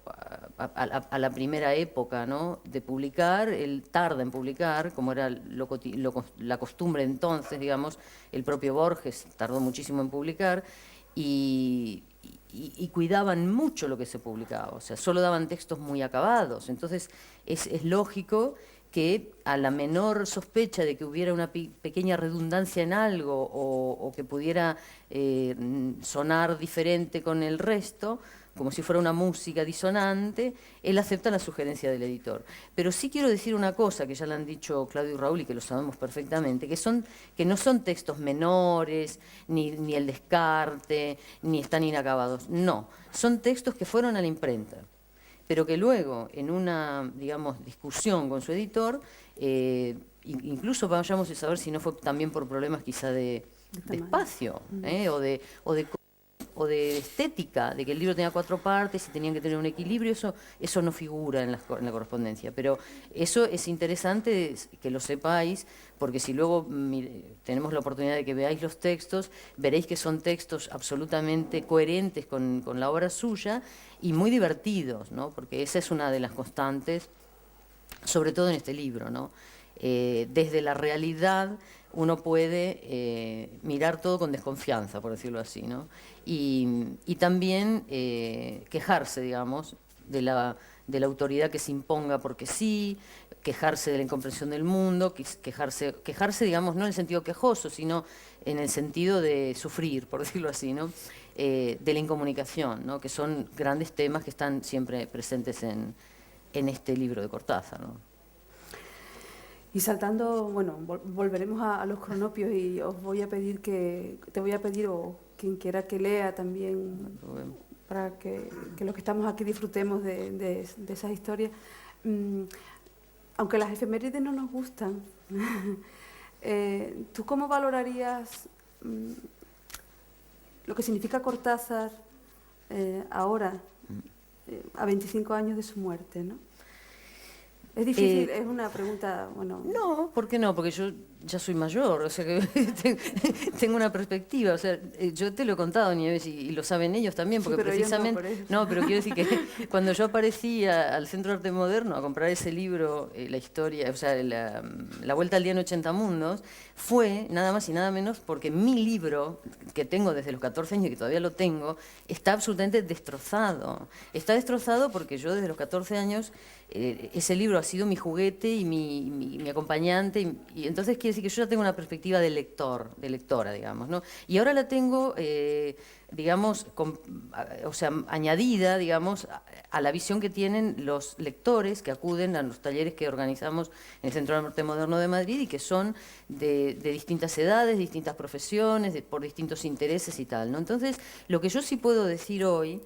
a la primera época, ¿no?, de publicar. Él tarda en publicar, como era la costumbre entonces, digamos. El propio Borges tardó muchísimo en publicar y cuidaban mucho lo que se publicaba, o sea, solo daban textos muy acabados. Entonces es lógico que a la menor sospecha de que hubiera una pequeña redundancia en algo o que pudiera sonar diferente con el resto, como si fuera una música disonante, él acepta la sugerencia del editor. Pero sí quiero decir una cosa, que ya lo han dicho Claudio y Raúl y que lo sabemos perfectamente, que no son textos menores, ni el descarte, ni están inacabados. No, son textos que fueron a la imprenta. pero que luego, en una, digamos, discusión con su editor, incluso vayamos a saber si no fue también por problemas quizá de espacio, o de estética, de que el libro tenía 4 partes y tenían que tener un equilibrio, eso no figura en la correspondencia. Pero eso es interesante que lo sepáis, porque si luego tenemos la oportunidad de que veáis los textos, veréis que son textos absolutamente coherentes con la obra suya y muy divertidos, ¿no? Porque esa es una de las constantes, sobre todo en este libro, ¿no? Desde la realidad uno puede mirar todo con desconfianza, por decirlo así, ¿no? Y también quejarse, digamos, de la autoridad que se imponga porque sí, quejarse de la incomprensión del mundo, quejarse, digamos, no en el sentido quejoso, sino en el sentido de sufrir, por decirlo así, ¿no? De la incomunicación, ¿no? Que son grandes temas que están siempre presentes en este libro de Cortázar, ¿no? Y saltando, bueno, volveremos a los cronopios y os voy a pedir te voy a pedir, o quien quiera que lea también, para que los que estamos aquí disfrutemos de esas historias. Aunque las efemérides no nos gustan, ¿tú cómo valorarías lo que significa Cortázar ahora, a 25 años de su muerte, ¿no? Es difícil, es una pregunta, bueno... No, ¿por qué no? Porque yo ya soy mayor, o sea que tengo una perspectiva. O sea, yo te lo he contado, Nieves, y lo saben ellos también, porque sí, pero precisamente... yo no, por eso. No, pero quiero decir que cuando yo aparecí al Centro de Arte Moderno a comprar ese libro, la historia, o sea, la Vuelta al Día en 80 Mundos, fue nada más y nada menos porque mi libro, que tengo desde los 14 años y que todavía lo tengo, está absolutamente destrozado. Está destrozado porque yo desde los 14 años... ese libro ha sido mi juguete y mi acompañante, y entonces quiere decir que yo ya tengo una perspectiva de lector, de lectora, digamos, ¿no? Y ahora la tengo, digamos, o sea, añadida, digamos, a la visión que tienen los lectores que acuden a los talleres que organizamos en el Centro de Arte Moderno de Madrid y que son de distintas edades, distintas profesiones, por distintos intereses y tal, ¿no? Entonces, lo que yo sí puedo decir hoy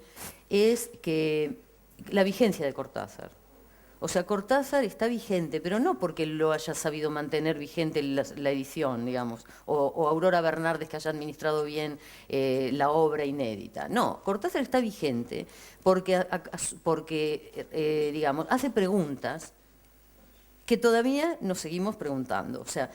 es que la vigencia de Cortázar. O sea, Cortázar está vigente, pero no porque lo haya sabido mantener vigente la edición, digamos, o Aurora Bernardes que haya administrado bien la obra inédita. No, Cortázar está vigente porque digamos, hace preguntas que todavía nos seguimos preguntando. O sea,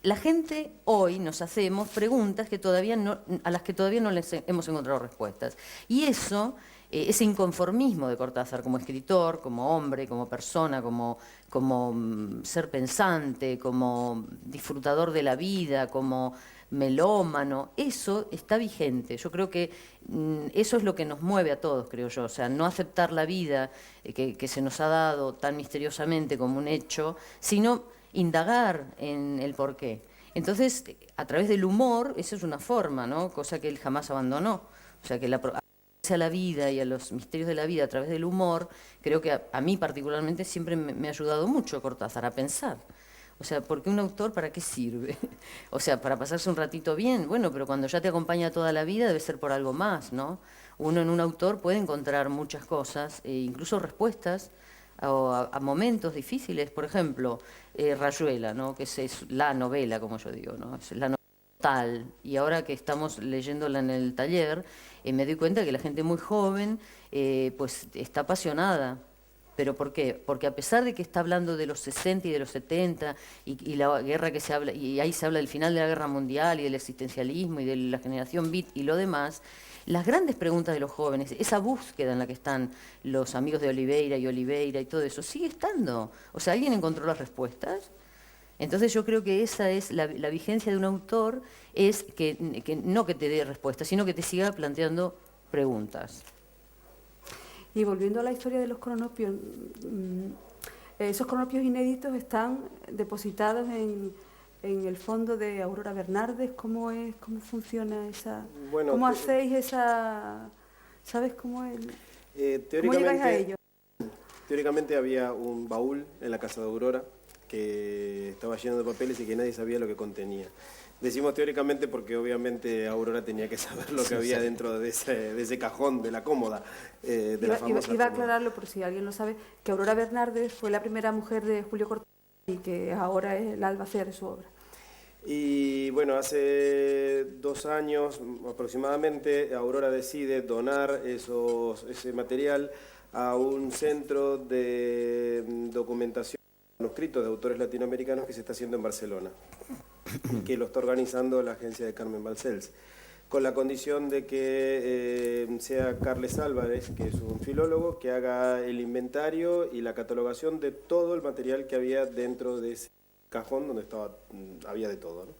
la gente hoy nos hacemos preguntas a las que todavía no les hemos encontrado respuestas. Y eso... ese inconformismo de Cortázar como escritor, como hombre, como persona, como ser pensante, como disfrutador de la vida, como melómano, eso está vigente. Yo creo que eso es lo que nos mueve a todos, creo yo. O sea, no aceptar la vida que se nos ha dado tan misteriosamente como un hecho, sino indagar en el porqué. Entonces, a través del humor, esa es una forma, ¿no? Cosa que él jamás abandonó. O sea, que a la vida y a los misterios de la vida a través del humor, creo que a mí particularmente siempre me ha ayudado mucho Cortázar a pensar. O sea, porque un autor, ¿para qué sirve? O sea, para pasarse un ratito bien, bueno, pero cuando ya te acompaña toda la vida debe ser por algo más, ¿no? Uno en un autor puede encontrar muchas cosas, incluso respuestas a momentos difíciles. Por ejemplo, Rayuela, ¿no? Que es la novela, como yo digo, ¿no? Es la novela tal, y ahora que estamos leyéndola en el taller, me doy cuenta que la gente muy joven pues está apasionada. ¿Pero por qué? Porque a pesar de que está hablando de los 60 y de los 70 y la guerra que se habla, y ahí se habla del final de la guerra mundial y del existencialismo y de la generación beat y lo demás, las grandes preguntas de los jóvenes, esa búsqueda en la que están los amigos de Oliveira y todo eso, sigue estando. O sea, ¿alguien encontró las respuestas? Entonces yo creo que esa es la vigencia de un autor, es que no que te dé respuestas, sino que te siga planteando preguntas. Y volviendo a la historia de los cronopios, esos cronopios inéditos están depositados en el fondo de Aurora Bernardes. ¿Cómo funciona esa? Bueno, ¿Cómo hacéis esa? ¿Sabes cómo es? ¿Cómo llegáis a ello? Teóricamente había un baúl en la casa de Aurora que estaba lleno de papeles y que nadie sabía lo que contenía. Decimos teóricamente porque obviamente Aurora tenía que saber lo que había dentro de ese cajón, de la cómoda, de la famosa Iba a cómoda. aclararlo, por si alguien lo sabe, que Aurora Bernárdez fue la primera mujer de Julio Cortázar y que ahora es el albacea de su obra. Y bueno, hace 2 años aproximadamente, Aurora decide donar ese material a un centro de documentación de manuscritos de autores latinoamericanos que se está haciendo en Barcelona, que lo está organizando la agencia de Carmen Balcells, con la condición de que sea Carles Álvarez, que es un filólogo, que haga el inventario y la catalogación de todo el material que había dentro de ese cajón donde había de todo, ¿no?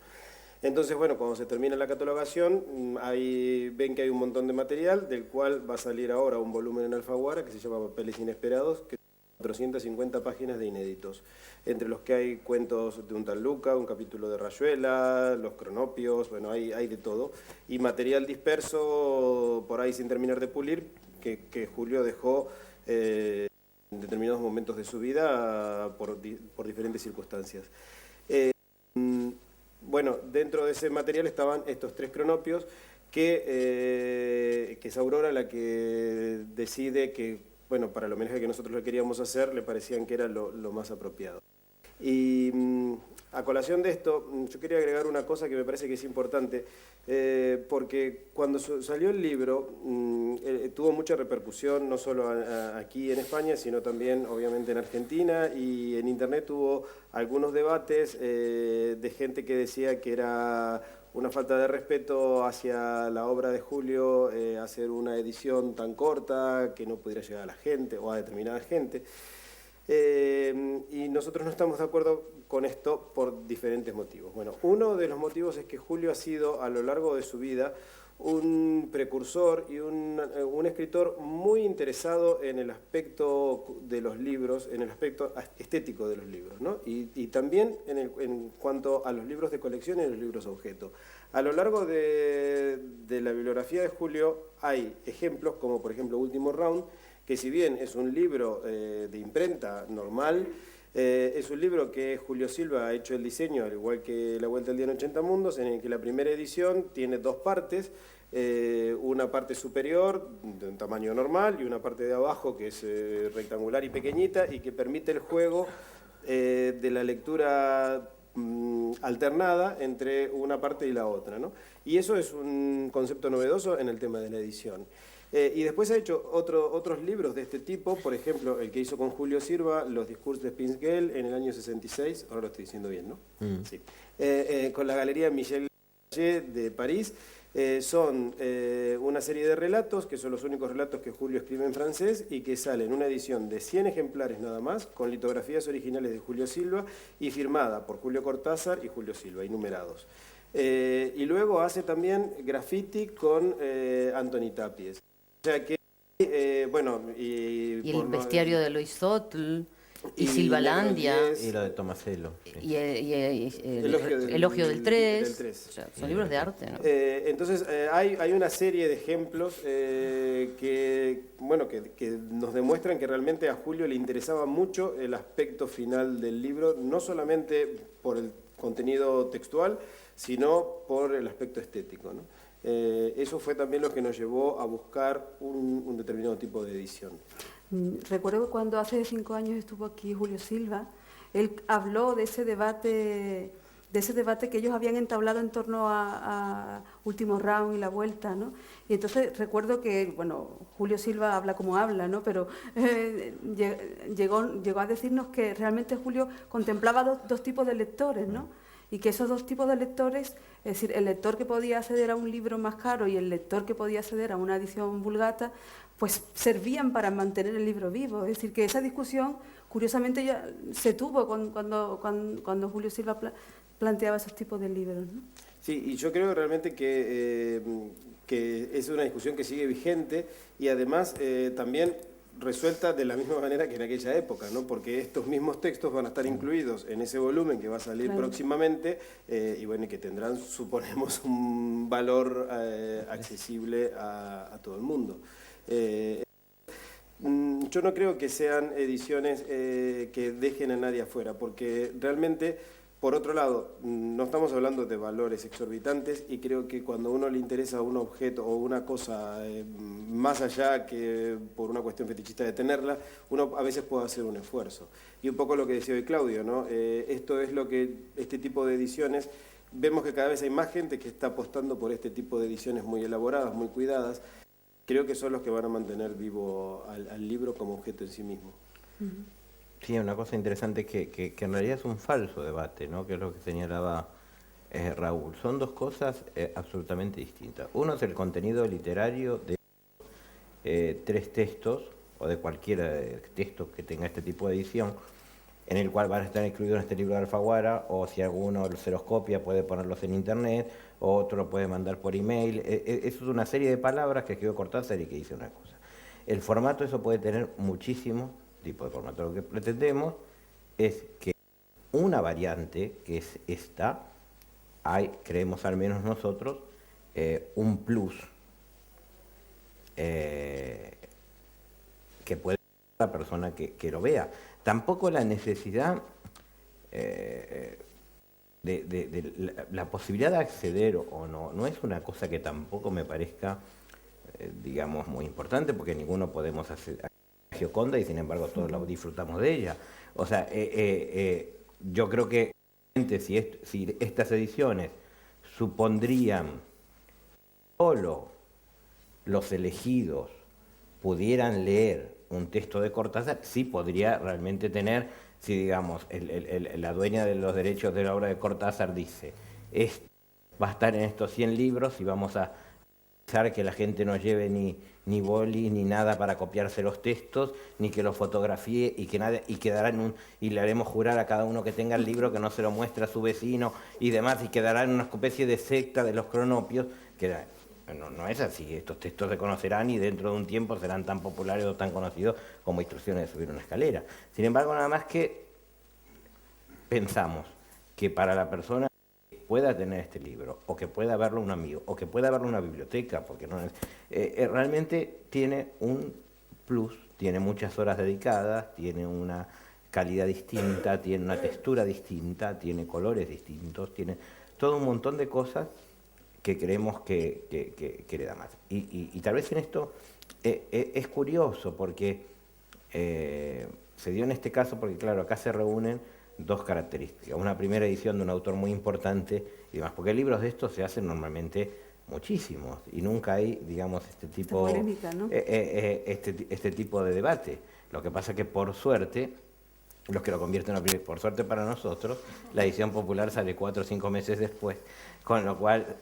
Entonces, bueno, cuando se termina la catalogación, ven que hay un montón de material, del cual va a salir ahora un volumen en Alfaguara que se llama Papeles Inesperados, que 450 páginas de inéditos, entre los que hay cuentos de un tal Luca, un capítulo de Rayuela, los cronopios, bueno, hay de todo, y material disperso por ahí sin terminar de pulir, que Julio dejó en determinados momentos de su vida por diferentes circunstancias. Bueno, dentro de ese material estaban estos 3 cronopios, que es Aurora la que decide que, bueno, para el homenaje que nosotros le queríamos hacer, le parecían que era lo más apropiado. Y a colación de esto, yo quería agregar una cosa que me parece que es importante, porque cuando salió el libro tuvo mucha repercusión, no solo aquí en España, sino también obviamente en Argentina, y en internet hubo algunos debates de gente que decía que era una falta de respeto hacia la obra de Julio, hacer una edición tan corta que no pudiera llegar a la gente o a determinada gente. Y nosotros no estamos de acuerdo con esto por diferentes motivos. Bueno, uno de los motivos es que Julio ha sido a lo largo de su vida un precursor y un escritor muy interesado en el aspecto de los libros, en el aspecto estético de los libros, ¿no? Y también en cuanto a los libros de colección y los libros objeto. A lo largo de la bibliografía de Julio hay ejemplos como por ejemplo Último Round, que si bien es un libro de imprenta normal, es un libro que Julio Silva ha hecho el diseño, al igual que La Vuelta al Día en 80 Mundos, en el que la primera edición tiene 2 partes, una parte superior de un tamaño normal y una parte de abajo que es rectangular y pequeñita y que permite el juego de la lectura alternada entre una parte y la otra, ¿no? Y eso es un concepto novedoso en el tema de la edición. Y después ha hecho otros libros de este tipo, por ejemplo, el que hizo con Julio Silva, Los Discurs de Pinzgel, en el año 66, ahora lo estoy diciendo bien, ¿no? Sí. Con la Galería Michel de París, son una serie de relatos, que son los únicos relatos que Julio escribe en francés, y que sale en una edición de 100 ejemplares nada más, con litografías originales de Julio Silva, y firmada por Julio Cortázar y Julio Silva, y numerados. Y luego hace también graffiti con Antoni Tapies. O sea que, bueno... Y el bestiario de Lois Zotl, y Silvalandia. Y lo de Tomasello. Sí. Y Elogio del 3. O sea, son libros de arte, ¿no? Entonces, hay una serie de ejemplos que nos demuestran que realmente a Julio le interesaba mucho el aspecto final del libro, no solamente por el contenido textual, sino por el aspecto estético, ¿no? Eso fue también lo que nos llevó a buscar un determinado tipo de edición. Recuerdo que cuando hace 5 años estuvo aquí Julio Silva, él habló de ese debate que ellos habían entablado en torno a Último Round y La Vuelta, ¿no? Y entonces recuerdo que, bueno, Julio Silva habla como habla, ¿no? Pero llegó a decirnos que realmente Julio contemplaba dos tipos de lectores, ¿no? Y que esos 2 tipos de lectores, es decir, el lector que podía acceder a un libro más caro y el lector que podía acceder a una edición vulgata, pues servían para mantener el libro vivo. Es decir, que esa discusión, curiosamente, ya se tuvo cuando Julio Silva planteaba esos tipos de libros, ¿no? Sí, y yo creo realmente que es una discusión que sigue vigente y además también resuelta de la misma manera que en aquella época, ¿no? Porque estos mismos textos van a estar incluidos en ese volumen que va a salir próximamente y bueno, y que tendrán, suponemos, un valor accesible a todo el mundo. Yo no creo que sean ediciones que dejen a nadie afuera, porque realmente Por otro lado, no estamos hablando de valores exorbitantes y creo que cuando a uno le interesa un objeto o una cosa más allá que por una cuestión fetichista de tenerla, uno a veces puede hacer un esfuerzo. Y un poco lo que decía hoy Claudio, ¿no? Esto es lo que este tipo de ediciones, vemos que cada vez hay más gente que está apostando por este tipo de ediciones muy elaboradas, muy cuidadas. Creo que son los que van a mantener vivo al libro como objeto en sí mismo. Sí, una cosa interesante que en realidad es un falso debate, ¿no? Que es lo que señalaba Raúl. Son dos cosas absolutamente distintas. Uno es el contenido literario de 3 textos, o de cualquier texto que tenga este tipo de edición, en el cual van a estar incluidos en este libro de Alfaguara, o si alguno se los copia puede ponerlos en internet, o otro lo puede mandar por email. Eso es una serie de palabras que escribió Cortázar y que dice una cosa. El formato, eso puede tener muchísimo tipo de formato. Lo que pretendemos es que una variante, que es esta, hay, creemos al menos nosotros, un plus que puede la persona que lo vea. Tampoco la necesidad de la posibilidad de acceder o no es una cosa que tampoco me parezca, digamos, muy importante, porque ninguno podemos hacer Gioconda y sin embargo todos lo disfrutamos de ella. O sea, yo creo que si estas ediciones supondrían solo los elegidos pudieran leer un texto de Cortázar, sí podría realmente tener, si digamos, la dueña de los derechos de la obra de Cortázar dice, va a estar en estos 100 libros y vamos a pensar que la gente no lleve ni boli ni nada para copiarse los textos, ni que los fotografíe y que nada, y quedará y le haremos jurar a cada uno que tenga el libro que no se lo muestre a su vecino y demás, y quedará en una especie de secta de los cronopios, que no es así. Estos textos se conocerán y dentro de un tiempo serán tan populares o tan conocidos como instrucciones de subir una escalera. Sin embargo, nada más que pensamos que para la persona que pueda tener este libro, o que pueda verlo un amigo, o que pueda verlo en una biblioteca, porque no realmente tiene un plus, tiene muchas horas dedicadas, tiene una calidad distinta, tiene una textura distinta, tiene colores distintos, tiene todo un montón de cosas que creemos que le da más. Y tal vez en esto es curioso porque se dio en este caso porque, claro, acá se reúnen dos características. Una primera edición de un autor muy importante y demás, porque libros de estos se hacen normalmente muchísimos y nunca hay, digamos, este tipo, polémica, ¿no? este tipo de debate. Lo que pasa es que, por suerte, los que lo convierten en por suerte para nosotros, la edición popular sale 4 o 5 meses después, con lo cual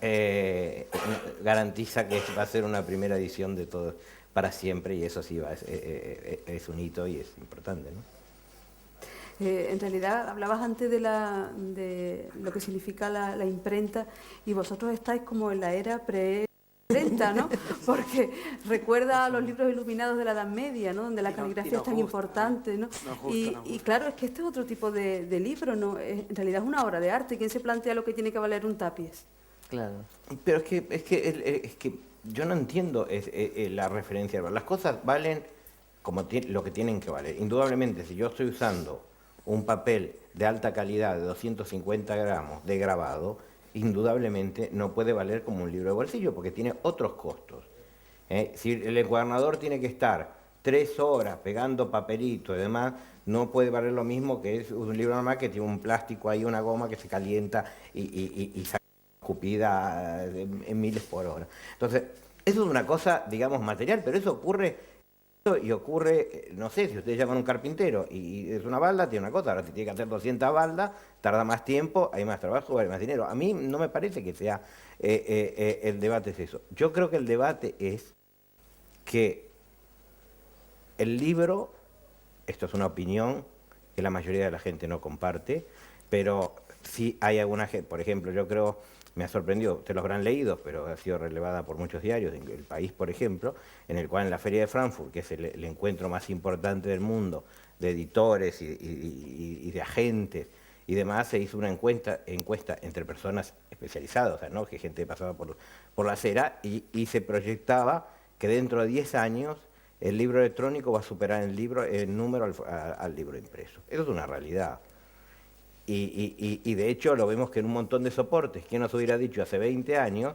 garantiza que va a ser una primera edición de todo para siempre, y eso sí es un hito y es importante, ¿no? En realidad, hablabas antes de lo que significa la imprenta, y vosotros estáis como en la era pre-imprenta, ¿no? Porque recuerda a los libros iluminados de la Edad Media, ¿no? Donde la caligrafía es tan importante, ¿no? Y claro, es que este es otro tipo de libro, ¿no? En realidad es una obra de arte. ¿Quién se plantea lo que tiene que valer un tapiz? Claro. Pero es que yo no entiendo la referencia. Las cosas valen como lo que tienen que valer. Indudablemente, si yo estoy usando un papel de alta calidad de 250 gramos de grabado, indudablemente no puede valer como un libro de bolsillo porque tiene otros costos. Si el encuadernador tiene que estar 3 horas pegando papelito y demás, no puede valer lo mismo que es un libro normal que tiene un plástico ahí, una goma que se calienta y sale escupida en miles por hora. Entonces, eso es una cosa, digamos, material, pero eso ocurre, no sé, si ustedes llaman a un carpintero y es una balda, tiene una cosa, ahora si tiene que hacer 200 baldas, tarda más tiempo, hay más trabajo, vale más dinero. A mí no me parece que sea, el debate es eso. Yo creo que el debate es que el libro, esto es una opinión que la mayoría de la gente no comparte, pero sí hay alguna gente, por ejemplo, yo creo, me ha sorprendido, ustedes lo habrán leído, pero ha sido relevada por muchos diarios, en El País, por ejemplo, en el cual en la Feria de Frankfurt, que es el encuentro más importante del mundo de editores y de agentes y demás, se hizo una encuesta entre personas especializadas, o sea, ¿no? Que gente pasaba por la acera, y se proyectaba que dentro de 10 años el libro electrónico va a superar el número al libro impreso. Eso es una realidad. y de hecho lo vemos que en un montón de soportes, ¿quién nos hubiera dicho hace 20 años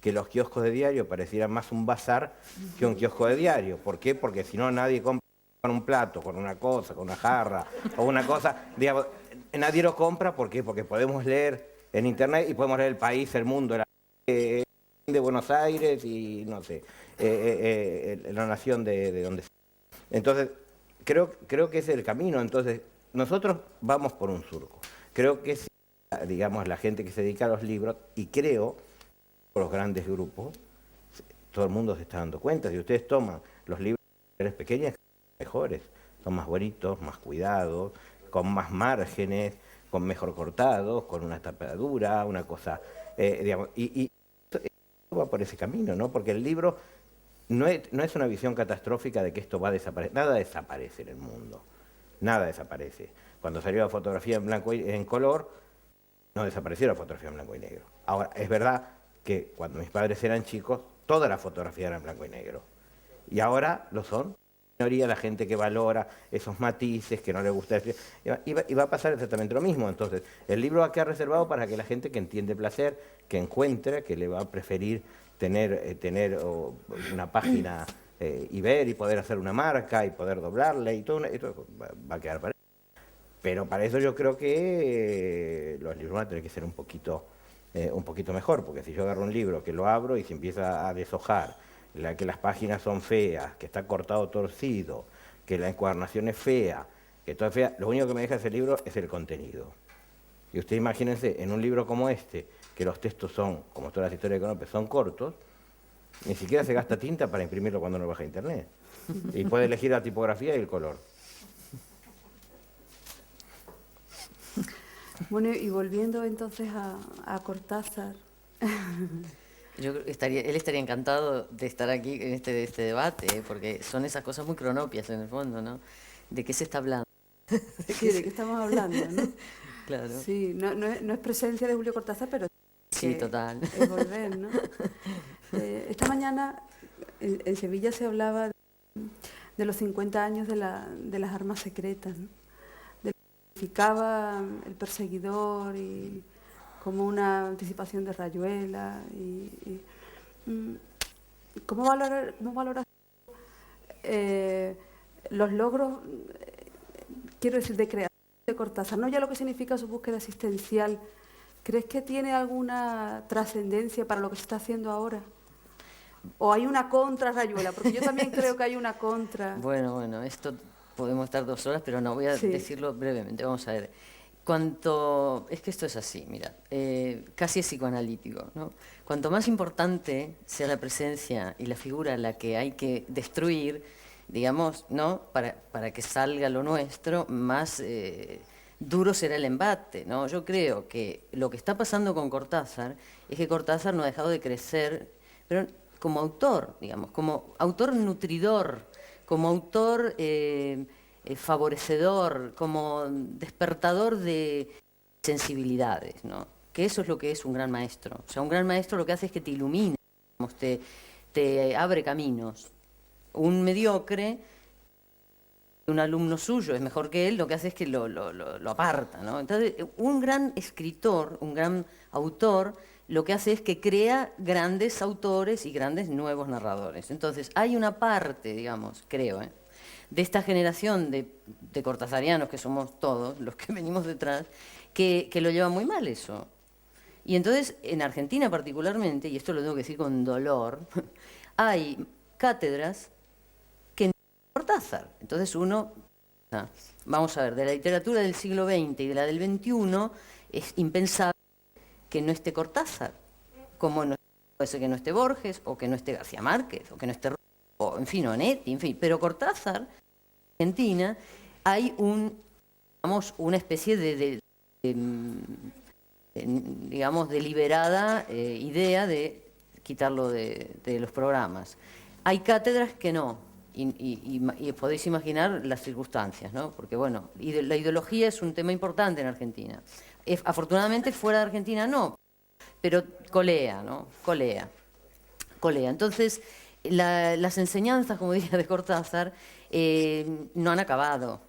que los kioscos de diario parecieran más un bazar que un kiosco de diario? ¿Por qué? Porque si no nadie compra con un plato, con una cosa, con una jarra o una cosa, digamos, nadie lo compra. ¿Por qué? Porque podemos leer en internet y podemos leer El País, El Mundo, de Buenos Aires y no sé, La Nación de donde sea. Entonces, creo que ese es el camino. Entonces, nosotros vamos por un surco. Creo que es, digamos, la gente que se dedica a los libros, y creo, por los grandes grupos, todo el mundo se está dando cuenta. Si ustedes toman los libros de letras pequeñas, mejores, son más bonitos, más cuidados, con más márgenes, con mejor cortados, con una tapa dura, una cosa, digamos, y va por ese camino, ¿no? Porque el libro no es una visión catastrófica de que esto va a desaparecer. Nada desaparece en el mundo, nada desaparece. Cuando salió la fotografía en blanco y en color, no desapareció la fotografía en blanco y negro. Ahora, es verdad que cuando mis padres eran chicos, toda la fotografía era en blanco y negro. Y ahora lo son. La mayoría de la gente que valora esos matices, que no le gusta decir, y va a pasar exactamente lo mismo. Entonces, el libro va a quedar reservado para que la gente que entiende placer, que encuentre, que le va a preferir tener una página y ver y poder hacer una marca y poder doblarle y todo, esto va a quedar para eso. Pero para eso yo creo que los libros van a tener que ser un poquito mejor, porque si yo agarro un libro que lo abro y se empieza a deshojar, que las páginas son feas, que está cortado torcido, que la encuadernación es fea, que todo es fea, lo único que me deja ese libro es el contenido. Y ustedes imagínense, en un libro como este, que los textos son, como todas las historias de Knope, son cortos, ni siquiera se gasta tinta para imprimirlo cuando uno baja a internet. Y puede elegir la tipografía y el color. Bueno, y volviendo entonces a Cortázar. Yo creo que él estaría encantado de estar aquí en este debate, porque son esas cosas muy cronopias en el fondo, ¿no? ¿De qué se está hablando? Sí, ¿de qué estamos hablando, no? Claro. Sí, no es presencia de Julio Cortázar, pero Sí, total. es volver, ¿no? Esta mañana en Sevilla se hablaba de los 50 años de las armas secretas, ¿no? De lo que significaba el perseguidor y como una anticipación de Rayuela. ¿Cómo valoras los logros, quiero decir, de creación de Cortázar? No ya lo que significa su búsqueda existencial. ¿Crees que tiene alguna trascendencia para lo que se está haciendo ahora? ¿O hay una contra Rayuela? Porque yo también creo que hay una contra. Bueno, esto podemos estar 2 horas, pero no, voy a decirlo brevemente. Vamos a ver. Es que esto es así, mira, casi es psicoanalítico, ¿no? Cuanto más importante sea la presencia y la figura a la que hay que destruir, digamos, ¿no? Para que salga lo nuestro, más duro será el embate, ¿no? Yo creo que lo que está pasando con Cortázar es que Cortázar no ha dejado de crecer, pero como autor, digamos, como autor nutridor, como autor favorecedor, como despertador de sensibilidades, ¿no? Que eso es lo que es un gran maestro. O sea, un gran maestro lo que hace es que te ilumina, digamos, te abre caminos. Un mediocre, un alumno suyo es mejor que él, lo que hace es que lo aparta, ¿no? Entonces, un gran escritor, un gran autor, lo que hace es que crea grandes autores y grandes nuevos narradores. Entonces, hay una parte, digamos, creo, de esta generación de cortázarianos, que somos todos los que venimos detrás, que lo lleva muy mal eso. Y entonces, en Argentina particularmente, y esto lo tengo que decir con dolor, hay cátedras que no son Cortázar. Entonces vamos a ver, de la literatura del siglo XX y de la del XXI, es impensable que no esté Cortázar, como no puede ser que no esté Borges, o que no esté García Márquez, o que no esté o en fin, Onetti, en fin, pero Cortázar, en Argentina, hay una especie de digamos, deliberada idea de quitarlo de los programas. Hay cátedras que no, y podéis imaginar las circunstancias, ¿no? Porque, bueno, la ideología es un tema importante en Argentina. Afortunadamente, fuera de Argentina no, pero colea, ¿no? Colea. Entonces, las enseñanzas, como diría de Cortázar, no han acabado.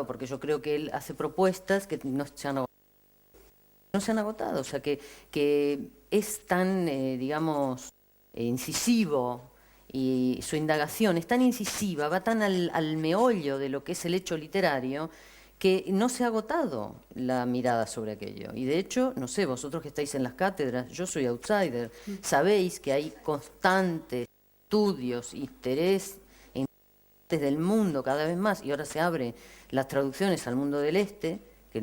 porque yo creo que él hace propuestas que no se han agotado, o sea, que es tan, digamos, incisivo, y su indagación es tan incisiva, va tan al meollo de lo que es el hecho literario, que no se ha agotado la mirada sobre aquello. Y de hecho, no sé, vosotros que estáis en las cátedras, yo soy outsider, sabéis que hay constantes estudios, interés en partes del mundo cada vez más, y ahora se abren las traducciones al mundo del este, que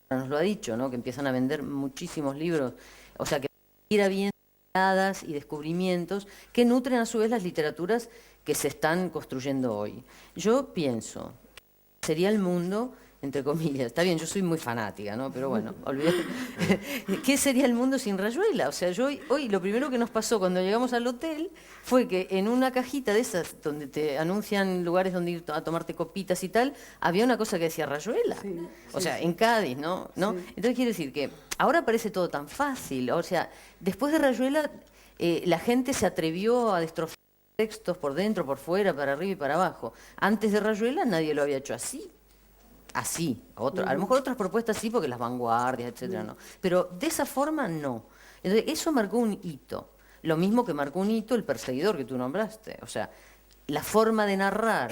nos lo ha dicho, ¿no? Que empiezan a vender muchísimos libros, o sea, que ir habiendo miradas y descubrimientos que nutren a su vez las literaturas que se están construyendo hoy. Yo pienso que sería el mundo, entre comillas, está bien, yo soy muy fanática, ¿no? Pero bueno, olvidé. ¿Qué sería el mundo sin Rayuela? O sea, yo hoy lo primero que nos pasó cuando llegamos al hotel fue que en una cajita de esas donde te anuncian lugares donde ir a tomarte copitas y tal, había una cosa que decía Rayuela. Sí, o sea, en Cádiz, ¿no? Sí. Entonces quiero decir que ahora parece todo tan fácil. O sea, después de Rayuela la gente se atrevió a destrozar textos por dentro, por fuera, para arriba y para abajo. Antes de Rayuela nadie lo había hecho así. Así, a lo mejor otras propuestas sí, porque las vanguardias, etcétera, no. Pero de esa forma no. Entonces, eso marcó un hito. Lo mismo que marcó un hito El perseguidor que tú nombraste. O sea, la forma de narrar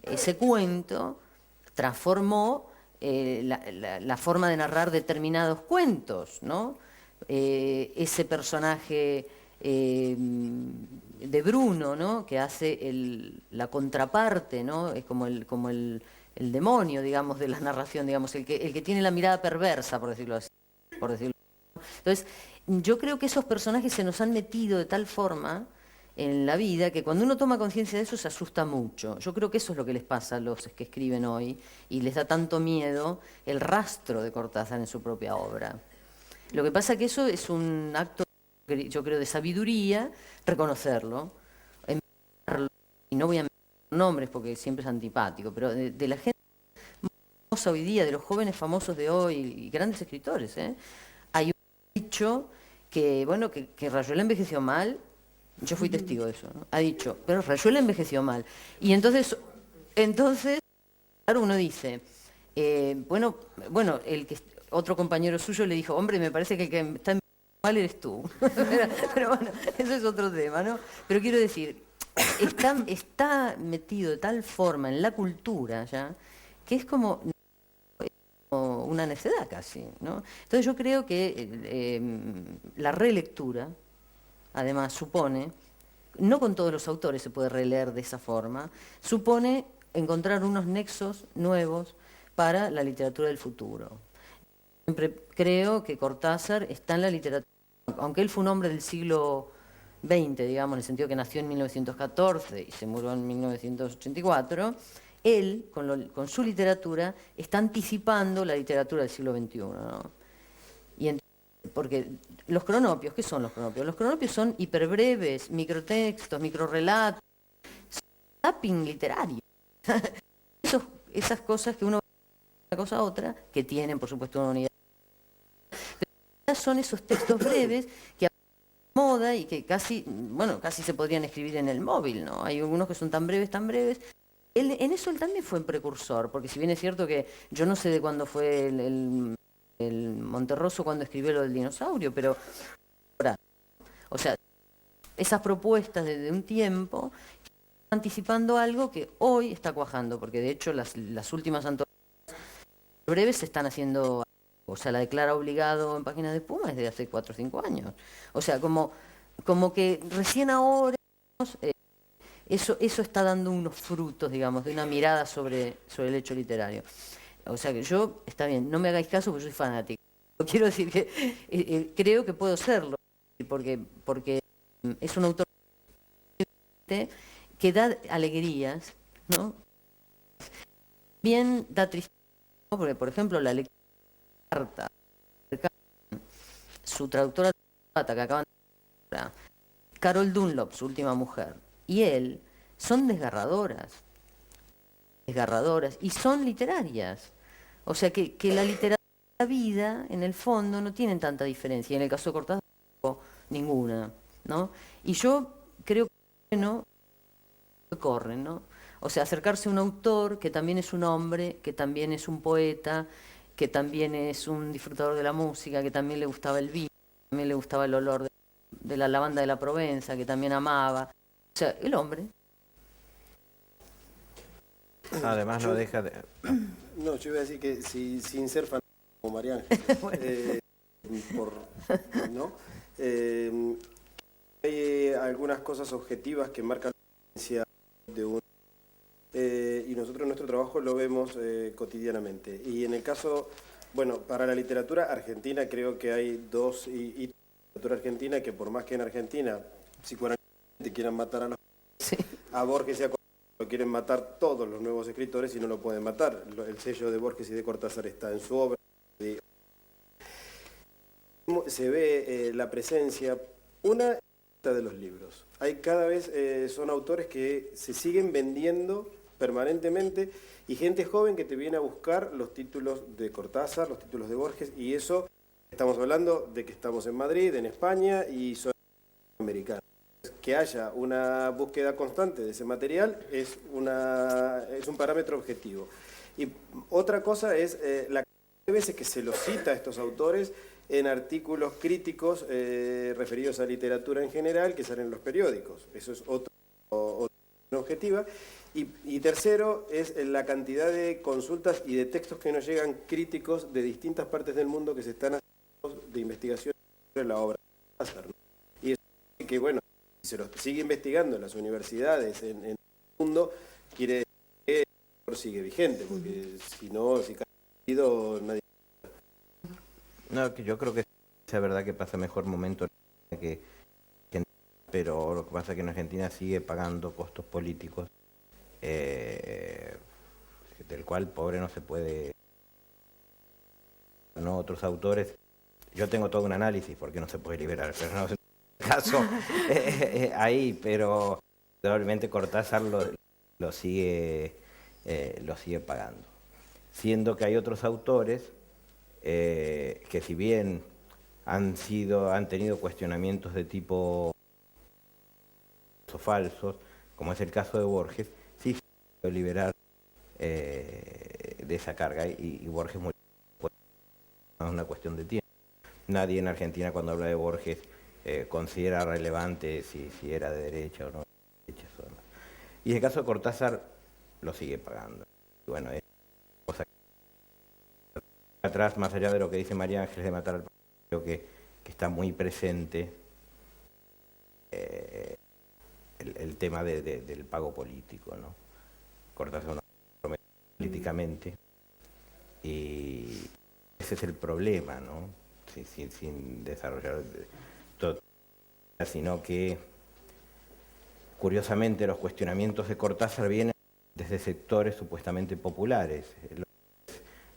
ese cuento transformó la forma de narrar determinados cuentos, ¿no? Ese personaje de Bruno, ¿no? Que hace la contraparte, ¿no? Es como el demonio, digamos, de la narración, digamos, el que tiene la mirada perversa, por decirlo así. Entonces, yo creo que esos personajes se nos han metido de tal forma en la vida que cuando uno toma conciencia de eso se asusta mucho. Yo creo que eso es lo que les pasa a los que escriben hoy y les da tanto miedo el rastro de Cortázar en su propia obra. Lo que pasa es que eso es un acto, yo creo, de sabiduría, reconocerlo, y no voy a nombres porque siempre es antipático, pero de la gente famosa hoy día, de los jóvenes famosos de hoy y grandes escritores, hay un dicho que, bueno, que Rayuela envejeció mal. Yo fui testigo de eso, ¿no? Ha dicho, pero Rayuela envejeció mal. Y entonces claro, uno dice, bueno, otro compañero suyo le dijo, hombre, me parece que el que está envejeciendo mal eres tú. pero bueno, eso es otro tema, ¿no? Pero quiero decir, está metido de tal forma en la cultura ya, que es como una necedad casi, ¿no? Entonces yo creo que la relectura, además, supone, no con todos los autores se puede releer de esa forma, supone encontrar unos nexos nuevos para la literatura del futuro. Siempre creo que Cortázar está en la literatura, aunque él fue un hombre del siglo XX, digamos, en el sentido que nació en 1914 y se murió en 1984, él, con su literatura, está anticipando la literatura del siglo XXI, ¿no? Porque los cronopios, ¿qué son los cronopios? Los cronopios son hiperbreves, microtextos, microrelatos, zapping literario. Esas cosas que uno ve de una cosa a otra, que tienen, por supuesto, una unidad. Pero son esos textos breves que moda y que casi se podrían escribir en el móvil, ¿no? Hay algunos que son tan breves. En eso él también fue un precursor, porque si bien es cierto que yo no sé de cuándo fue el Monterroso cuando escribió lo del dinosaurio, pero o sea, esas propuestas de un tiempo anticipando algo que hoy está cuajando, porque de hecho las últimas antologías breves se están haciendo, o sea, la de Clara Obligado en Páginas de Espuma es de hace 4 o 5 años. O sea, como que recién ahora eso está dando unos frutos, digamos, de una mirada sobre el hecho literario. O sea que yo, está bien, no me hagáis caso porque soy fanático. Quiero decir que creo que puedo serlo, porque es un autor que da alegrías, ¿no? Bien da tristeza, ¿no? Porque, por ejemplo, la lectura de carta, su traductora que acaban de Carol Dunlop, su última mujer, y él, son desgarradoras, y son literarias. O sea que la literatura y la vida, en el fondo, no tienen tanta diferencia. Y en el caso de Cortázar, ninguna, ¿no? Y yo creo que no corren, ¿no? O sea, acercarse a un autor que también es un hombre, que también es un poeta, que también es un disfrutador de la música, que también le gustaba el vino, que también le gustaba el olor de la lavanda de la Provenza, que también amaba. O sea, el hombre. Además no deja de... No, yo iba a decir que sin ser fan como María Ángel, ¿no? Hay algunas cosas objetivas que marcan la diferencia de un... y nosotros en nuestro trabajo lo vemos cotidianamente. Y en el caso, bueno, para la literatura argentina creo que hay dos y la literatura argentina que por más que en Argentina psicoanalíticamente quieran matar a los... Sí. A Borges y a lo quieren matar todos los nuevos escritores y no lo pueden matar. El sello de Borges y de Cortázar está en su obra. Se ve la presencia, una de los libros. Hay cada vez, son autores que se siguen vendiendo permanentemente y gente joven que te viene a buscar los títulos de Cortázar, los títulos de Borges, y eso, estamos hablando de que estamos en Madrid, en España y son americanos. Que haya una búsqueda constante de ese material es un parámetro objetivo. Y otra cosa es la cantidad de veces que se los cita a estos autores en artículos críticos referidos a literatura en general que salen en los periódicos. Eso es otra objetiva. Y tercero es la cantidad de consultas y de textos que nos llegan críticos de distintas partes del mundo que se están haciendo de investigación sobre la obra de Cortázar, ¿no? Y eso que, bueno, si se lo sigue investigando en las universidades, en el mundo, quiere decir que el sigue vigente, porque si no, si cae nadie... No, que yo creo que es verdad que pasa mejor momento pero lo que pasa es que en Argentina sigue pagando costos políticos del cual pobre no se puede, no otros autores. Yo tengo todo un análisis porque no se puede liberar, pero no es el caso ahí, pero probablemente Cortázar lo sigue pagando, siendo que hay otros autores que si bien han tenido cuestionamientos de tipo falsos, como es el caso de Borges, sí se puede liberar de esa carga y Borges murió. No es una cuestión de tiempo. Nadie en Argentina cuando habla de Borges considera relevante si era de derecha o no. Y en el caso de Cortázar lo sigue pagando. Y bueno, es cosa que atrás, más allá de lo que dice María Ángeles de matar al país, creo que está muy presente el tema del pago político, ¿no? Cortázar no promete políticamente y ese es el problema, ¿no? Sin desarrollar todo, sino que curiosamente los cuestionamientos de Cortázar vienen desde sectores supuestamente populares.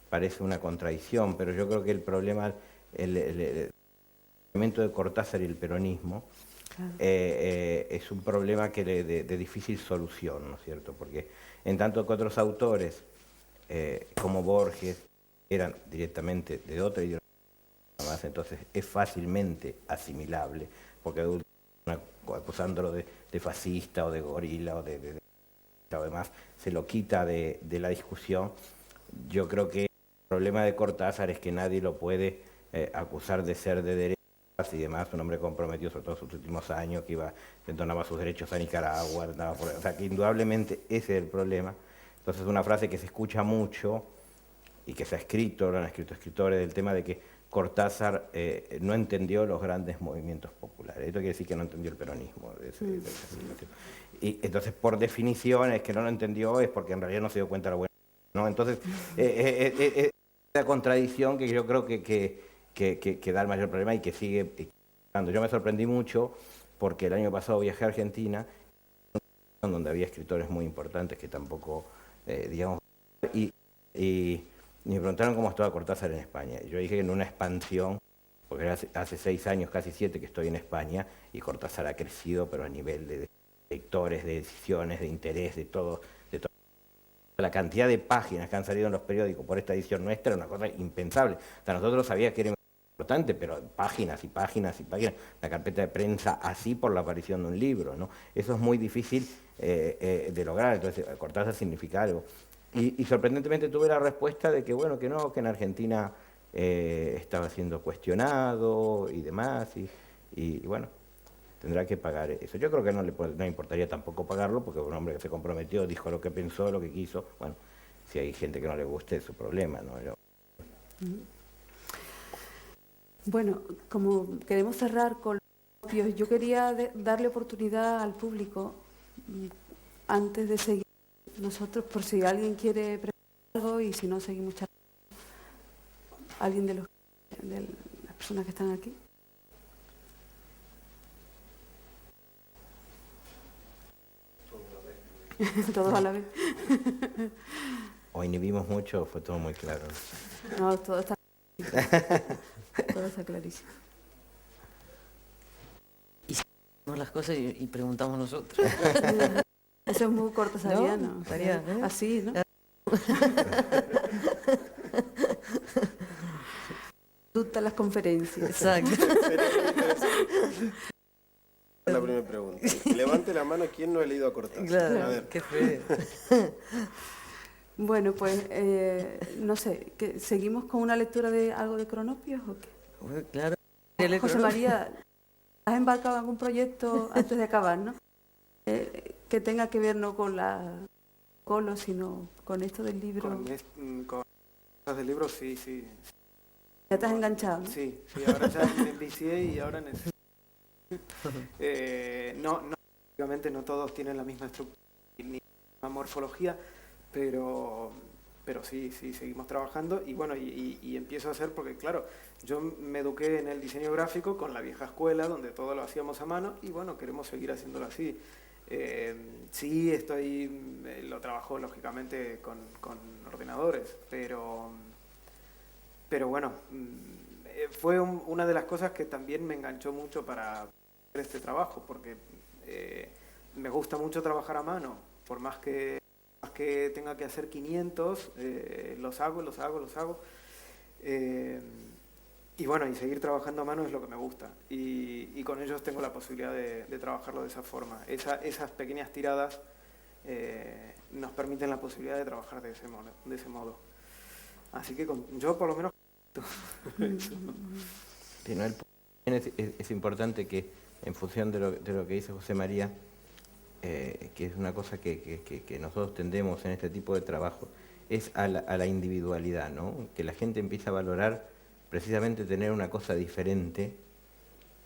Parece una contradicción, pero yo creo que el problema, el elemento de Cortázar y el peronismo, claro, es un problema que de difícil solución, ¿no es cierto? Porque en tanto que otros autores, como Borges, eran directamente de otra ideología, entonces es fácilmente asimilable, porque acusándolo de fascista o de gorila o de demás, se lo quita de la discusión. Yo creo que el problema de Cortázar es que nadie lo puede acusar de ser de derecha y demás, un hombre comprometido sobre todo en sus últimos años, que donaba sus derechos a Nicaragua, o sea que indudablemente ese es el problema. Entonces una frase que se escucha mucho y que se ha escrito, lo han escrito escritores, del tema de que Cortázar no entendió los grandes movimientos populares. Esto quiere decir que no entendió el peronismo. Y entonces, por definición, es que no lo entendió, es porque en realidad no se dio cuenta de lo bueno, ¿no? Entonces, es la contradicción que yo creo que da el mayor problema y que sigue dando. Yo me sorprendí mucho porque el año pasado viajé a Argentina, donde había escritores muy importantes que tampoco, digamos, y me preguntaron cómo estaba Cortázar en España. Y yo dije que en una expansión, porque hace 6 años, casi 7, que estoy en España, y Cortázar ha crecido, pero a nivel de lectores, de decisiones, de interés, de todo. La cantidad de páginas que han salido en los periódicos por esta edición nuestra es una cosa impensable. O sea, nosotros sabíamos que era importante, pero páginas y páginas y páginas, una carpeta de prensa así por la aparición de un libro, ¿no? Eso es muy difícil de lograr, entonces Cortázar significa algo. Y sorprendentemente tuve la respuesta de que, bueno, que no, que en Argentina estaba siendo cuestionado y demás, y bueno, tendrá que pagar eso. Yo creo que no importaría tampoco pagarlo, porque un hombre que se comprometió, dijo lo que pensó, lo que quiso. Bueno, si hay gente que no le guste, es su problema, ¿no? Bueno, como queremos cerrar con los, yo quería darle oportunidad al público, antes de seguir nosotros, por si alguien quiere preguntar algo, y si no, seguimos charlando. ¿Alguien de las personas que están aquí? Todos a la vez. O inhibimos mucho, fue todo muy claro. No, todo está clarísimo. Y hacemos las cosas y preguntamos nosotros. Eso es muy cortesariano. No, estaría, ¿no? Así, ¿no? Las conferencias. Exacto. La primera pregunta. Levante la mano quien no ha leído a Cortázar. Claro, A ver. qué feo. Bueno, pues, no sé, ¿seguimos con una lectura de algo de Cronopios o qué? Bueno, claro. José María, ¿has embarcado en algún proyecto antes de acabar, no? Que tenga que ver no con la colo, sino con esto del libro. Con cosas del libro, sí, sí. Ya te has enganchado, ¿no? Sí, ahora ya me envicié y ahora necesito... no, obviamente no todos tienen la misma estructura ni la misma morfología, pero sí, seguimos trabajando y bueno, y empiezo a hacer, porque claro, yo me eduqué en el diseño gráfico con la vieja escuela, donde todo lo hacíamos a mano, y bueno, queremos seguir haciéndolo así. Sí, lo trabajo lógicamente con ordenadores, pero bueno, fue una de las cosas que también me enganchó mucho para hacer este trabajo, porque me gusta mucho trabajar a mano, por más que tenga que hacer 500, los hago. Y bueno, y seguir trabajando a mano es lo que me gusta. Y con ellos tengo la posibilidad de trabajarlo de esa forma. Esas pequeñas tiradas nos permiten la posibilidad de trabajar de ese modo. Así que yo por lo menos... Sí, ¿no? Es importante que, en función de lo que dice José María, que es una cosa que nosotros tendemos en este tipo de trabajo, es a la individualidad, ¿no? Que la gente empiece a valorar precisamente tener una cosa diferente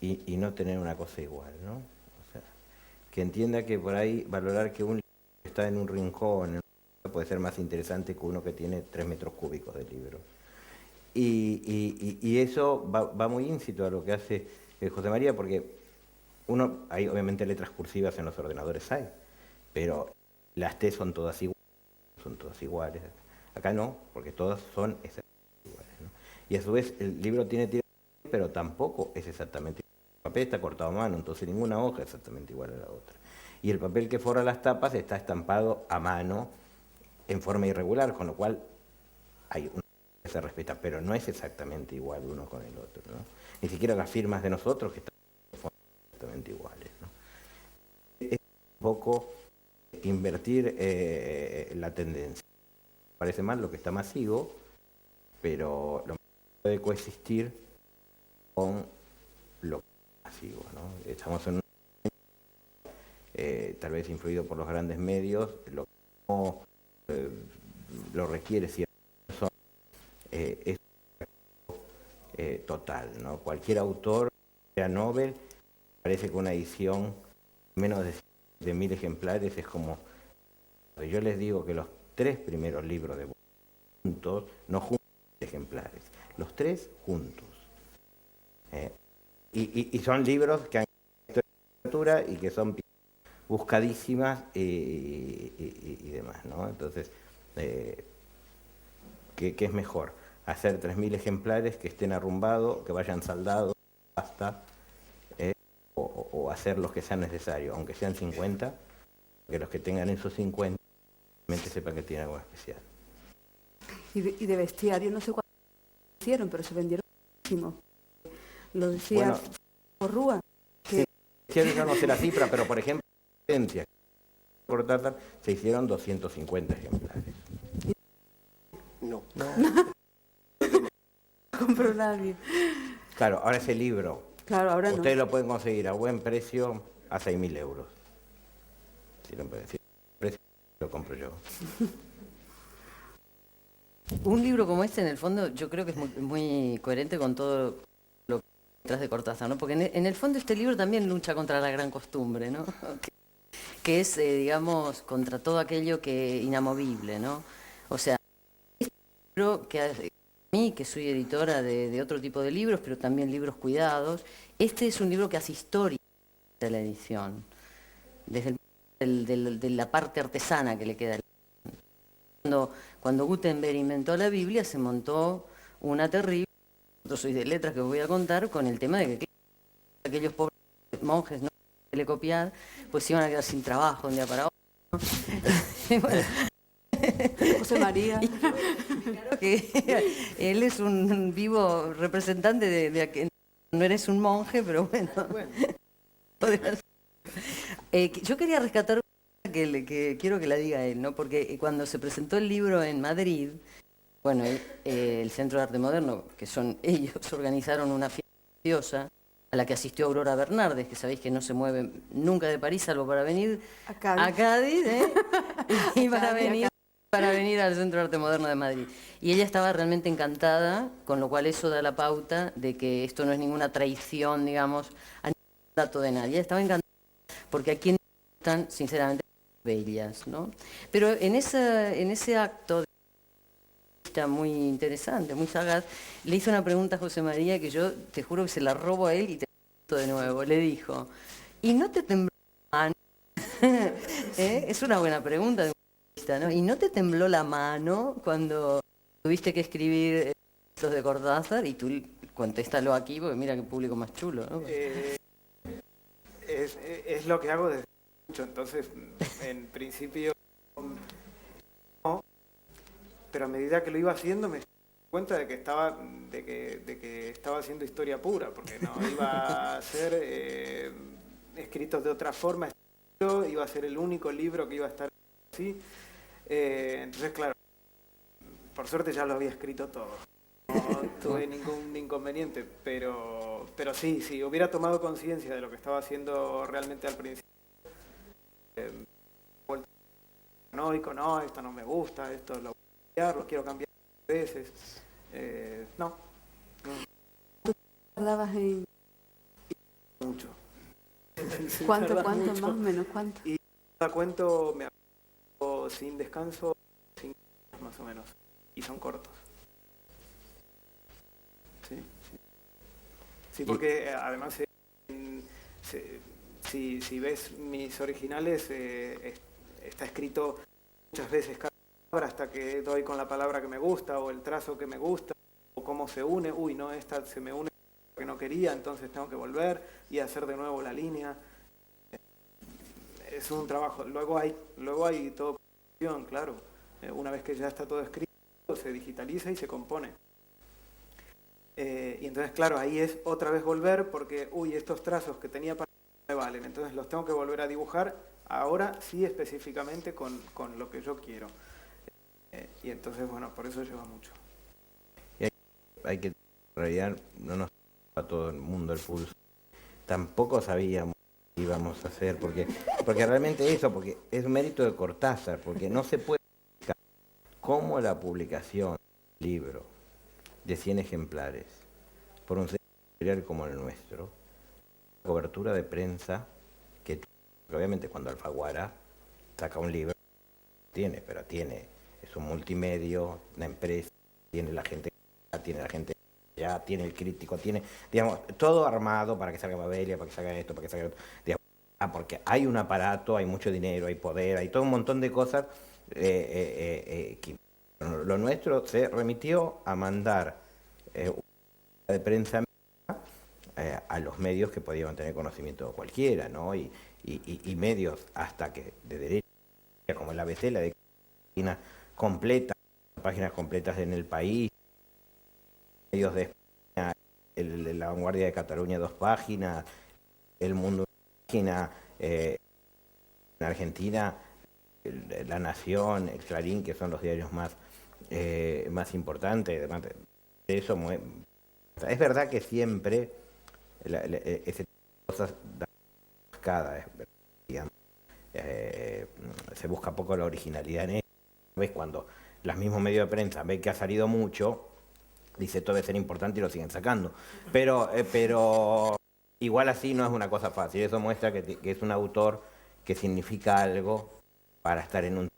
y no tener una cosa igual, ¿no? O sea, que entienda que por ahí valorar que un libro que está en un rincón puede ser más interesante que uno que tiene 3 metros cúbicos de libro. Y eso va muy íncito a lo que hace José María, porque hay obviamente letras cursivas en los ordenadores hay, pero las T son todas iguales. Acá no, porque todas son exactamente iguales, ¿no? Y a su vez el libro tiene tiras, pero tampoco es exactamente igual. El papel está cortado a mano, entonces ninguna hoja es exactamente igual a la otra. Y el papel que forra las tapas está estampado a mano en forma irregular, con lo cual hay una que se respeta, pero no es exactamente igual uno con el otro, ¿no? Ni siquiera las firmas de nosotros, que están exactamente iguales, ¿no? Es un poco invertir la tendencia. Parece mal lo que está masivo, pero lo puede coexistir con lo masivo, ¿no? Estamos en un tal vez influido por los grandes medios, lo que no lo requiere cierta persona, es total, ¿no? Cualquier autor, sea Nobel, parece que una edición menos de 1000 ejemplares es como... Yo les digo que los 3 primeros libros de juntos, no juntos ejemplares, los 3 juntos. Y son libros que han literatura y que son buscadísimas y demás, ¿no? Entonces, ¿qué es mejor? Hacer 3000 ejemplares que estén arrumbados, que vayan saldados, hasta, o hacer los que sean necesarios, aunque sean 50, que los que tengan esos 50 realmente sepan que tienen algo especial. Y de bestiario, no sé cuánto hicieron, pero se vendieron muchísimo. lo decía Bueno, Porrúa. yo no sé la cifra, pero por ejemplo, en Cortázar se hicieron 250 ejemplares. No. Compró nadie. Claro, ahora ese libro, Claro, ahora no. ustedes lo pueden conseguir a buen precio a 6.000 euros. Si lo pueden decir, precio lo compro yo. Un libro como este, en el fondo, yo creo que es muy coherente con todo lo que hay detrás de Cortázar, ¿no? Porque en el fondo este libro también lucha contra la gran costumbre, ¿no? Que es, digamos, contra todo aquello que inamovible, ¿no? O sea, este libro que a mí, que soy editora de otro tipo de libros, pero también libros cuidados, este es un libro que hace historia de la edición, desde de la parte artesana que le queda. Cuando Gutenberg inventó la Biblia, se montó una terrible, yo soy de letras que os voy a contar, con el tema de que aquellos pobres monjes no le copiar, pues iban a quedar sin trabajo un día para otro. Y bueno, José María. claro que él es un vivo representante de que no eres un monje, pero bueno. Yo quería rescatar que quiero que la diga él, ¿no? Porque cuando se presentó el libro en Madrid, bueno, el Centro de Arte Moderno, que son ellos, organizaron una fiesta preciosa a la que asistió Aurora Bernardes, que sabéis que no se mueve nunca de París, salvo para venir A Cádiz. a Cádiz, ¿eh? Y para Cádiz, venir al Centro de Arte Moderno de Madrid. Y ella estaba realmente encantada, con lo cual eso da la pauta de que esto no es ninguna traición, digamos, a ningún dato de nadie. Ella estaba encantada porque aquí están, sinceramente, bellas, ¿no? Pero en ese acto muy interesante, muy sagaz, le hizo una pregunta a José María que yo te juro que se la robo a él y te la pregunto de nuevo. Le dijo, ¿y no te tembló la mano? Es una buena pregunta de un periodista, ¿no? ¿Y no te tembló la mano cuando tuviste que escribir textos de Cortázar? Y tú contéstalo aquí porque mira qué público más chulo, ¿no? Es lo que hago desde mucho, entonces en principio no, pero a medida que lo iba haciendo me di cuenta de que estaba haciendo historia pura, porque no iba a ser escritos de otra forma, iba a ser el único libro que iba a estar así, entonces claro, por suerte ya lo había escrito todo. No tuve ningún inconveniente, pero sí, si hubiera tomado conciencia de lo que estaba haciendo realmente al principio, no, esto no me gusta, esto lo voy a cambiar, lo quiero cambiar veces, no. ¿Tardabas en Mucho. cuánto, Tarda más mucho. o menos, cuánto? Y cada cuento me hago sin descanso 5 días más o menos, y son cortos. Sí, porque además si ves mis originales está escrito muchas veces cada palabra hasta que doy con la palabra que me gusta o el trazo que me gusta o cómo se une, no, esta se me une que no quería, entonces tengo que volver y hacer de nuevo la línea. Es un trabajo. Luego hay todo, claro. Una vez que ya está todo escrito, se digitaliza y se compone. Y entonces, claro, ahí es otra vez volver porque, estos trazos que tenía para no me valen, entonces los tengo que volver a dibujar, ahora sí específicamente con lo que yo quiero. Y entonces, bueno, por eso lleva mucho. Y hay que, en realidad, no nos a todo el mundo el pulso. Tampoco sabíamos qué íbamos a hacer, porque realmente porque es un mérito de Cortázar, porque no se puede explicar cómo la publicación del libro de 100 ejemplares por un centro editorial como el nuestro, cobertura de prensa que obviamente cuando Alfaguara saca un libro pero es un multimedio, una empresa, tiene la gente ya, tiene el crítico, tiene, digamos, todo armado para que salga Babelia, para que salga esto, para que salga otro, digamos, porque hay un aparato, hay mucho dinero, hay poder, hay todo un montón de cosas que lo nuestro se remitió a mandar de prensa a los medios que podían tener conocimiento de cualquiera, ¿no? Y medios hasta que de derecha, como el ABC, la de páginas completas en El País, medios de España, La Vanguardia de Cataluña 2 páginas, El Mundo 1 página, en Argentina La Nación, El Clarín, que son los diarios más importantes. Además de eso, es verdad que siempre ese tipo de cosas dan buscada, digamos. Se busca poco la originalidad en eso. ¿Ves? Cuando los mismos medios de prensa ven que ha salido mucho, dice esto debe ser importante y lo siguen sacando. Pero igual así no es una cosa fácil. Eso muestra que es un autor que significa algo para estar en un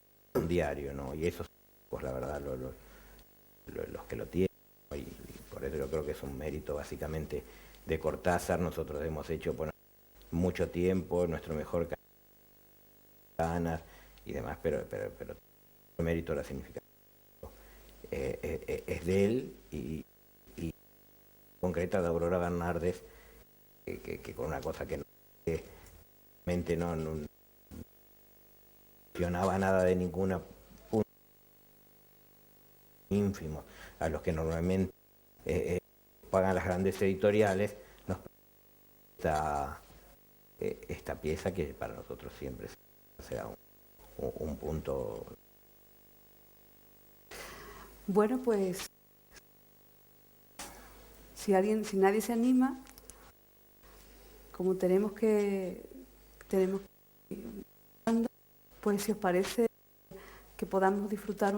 diario, ¿no? Y eso, pues la verdad, los que lo tienen, y por eso yo creo que es un mérito básicamente de Cortázar. Nosotros hemos hecho por mucho tiempo nuestro mejor ganas y demás, pero el mérito, la significación es de él y concreta de Aurora Bernardes, que con una cosa que no mencionaba nada de ninguna punto ínfimo a los que normalmente pagan las grandes editoriales, nos esta pieza que para nosotros siempre será un punto. Bueno, pues si nadie se anima, como tenemos que pues si os parece que podamos disfrutar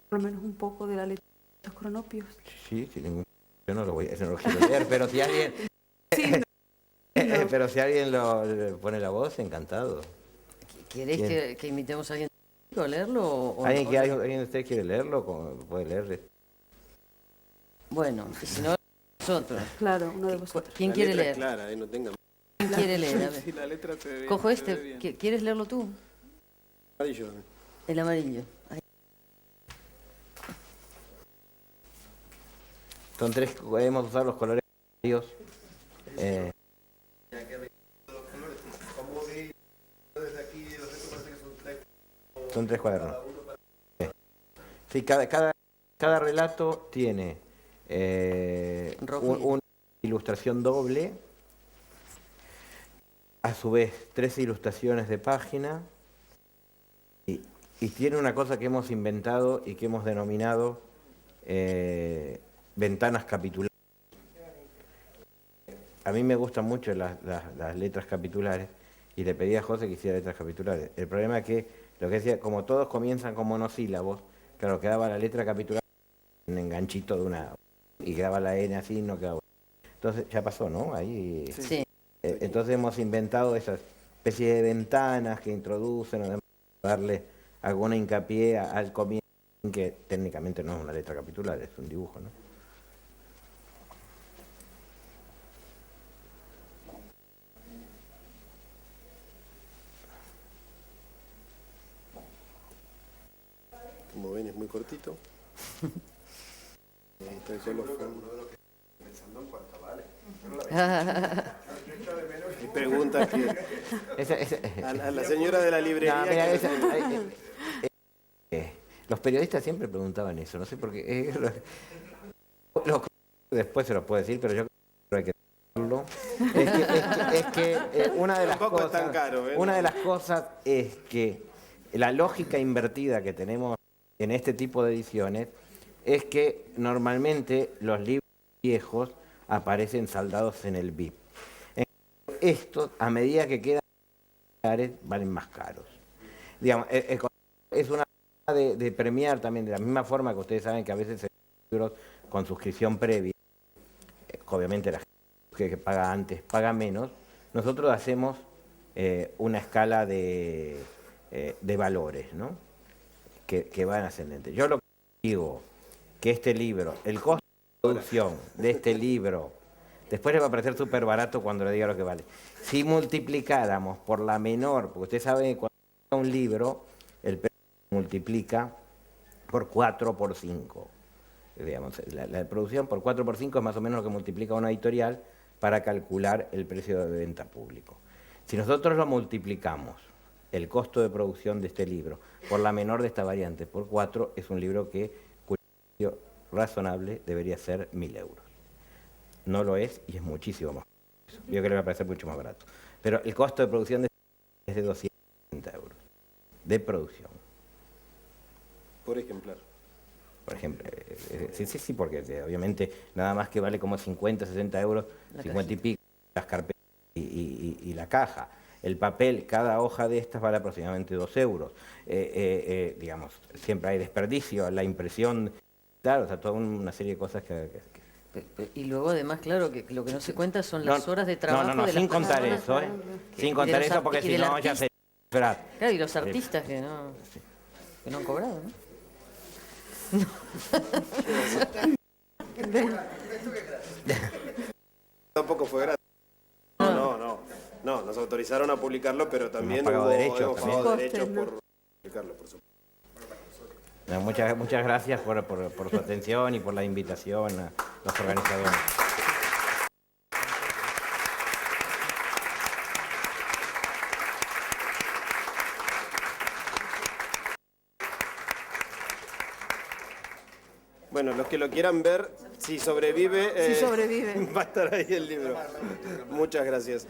por lo menos un poco de la letra de los cronopios. Sí, sin ningún. Yo no lo quiero leer, pero si alguien pero si alguien le pone la voz, encantado. ¿Queréis que imitemos a alguien a leerlo? ¿Alguien de ustedes quiere leerlo? Puede leerlo. Bueno, y si no, nosotros. Claro, uno de vosotros. ¿Quién quiere leer? Clara, no tengan. ¿Quién quiere leer? A ver. Si la letra se ve, Cojo se ve este. bien. ¿Quieres leerlo tú? Amarillo. El amarillo. Ahí. Son tres, podemos usar los colores varios. Son tres cuadernos. Sí, cada relato tiene una ilustración doble, a su vez 3 ilustraciones de página, y tiene una cosa que hemos inventado y que hemos denominado ventanas capitulares. A mí me gustan mucho las letras capitulares y le pedí a José que hiciera letras capitulares. El problema es que, lo que decía, como todos comienzan con monosílabos, claro, quedaba la letra capitular un enganchito de una, y quedaba la N así, no quedaba. Entonces ya pasó, ¿no? Ahí. Sí. Entonces hemos inventado esas especies de ventanas que introducen, además darle alguna hincapié al comienzo, que técnicamente no es una letra capitular, es un dibujo, ¿no? Como ven, es muy cortito. Hay preguntas que a la señora de la librería. No, mira, los periodistas siempre preguntaban eso, no sé por qué. Después se los puedo decir, pero yo creo que hay que decirlo. Es que una de las Tampoco cosas, es tan caro, ¿eh? una de las cosas es que la lógica invertida que tenemos en este tipo de ediciones es que normalmente los libros viejos aparecen saldados en el BIP. Estos, a medida que quedan valen más caros. Digamos, es una forma de premiar también, de la misma forma que ustedes saben que a veces hay libros con suscripción previa, obviamente la gente que paga antes paga menos. Nosotros hacemos una escala de valores, ¿no? Que van ascendentes. Yo lo que digo, que este libro, el costo de producción de este libro, después le va a parecer súper barato cuando le diga lo que vale. Si multiplicáramos por la menor, porque usted sabe que cuando un libro, el precio se multiplica por 4 o por 5. Digamos, la producción por 4 o por 5 es más o menos lo que multiplica una editorial para calcular el precio de venta público. Si nosotros lo multiplicamos, el costo de producción de este libro, por la menor de esta variante, por 4, es un libro cuyo precio razonable debería ser 1.000 euros. no lo es y es muchísimo más. Yo creo que le va a parecer mucho más barato. Pero el costo de producción es de 260 euros. De producción. Por ejemplar. Por ejemplo, sí, porque obviamente nada más que vale como 50, 60 euros, La 50 y cajita. pico, las carpetas y la caja. El papel, cada hoja de estas vale aproximadamente 2 euros. Digamos, siempre hay desperdicio, la impresión, claro, o sea, toda una serie de cosas Y luego además, claro, que lo que no se cuenta son No, las horas de trabajo no, de las sin contar personas, eso, que- sin de contar los eso porque arti- y si del no ya artista. se... Claro. Claro, y los artistas que no han cobrado, ¿no? Tampoco fue gratis. No, nos autorizaron a publicarlo, pero también pagado derechos hemos también. pagado Costes, derechos ¿no? por publicarlo, por supuesto. Muchas gracias por su atención y por la invitación a los organizadores. Bueno, los que lo quieran ver, si sobrevive, Si sobrevive. va a estar ahí el libro. Muchas gracias.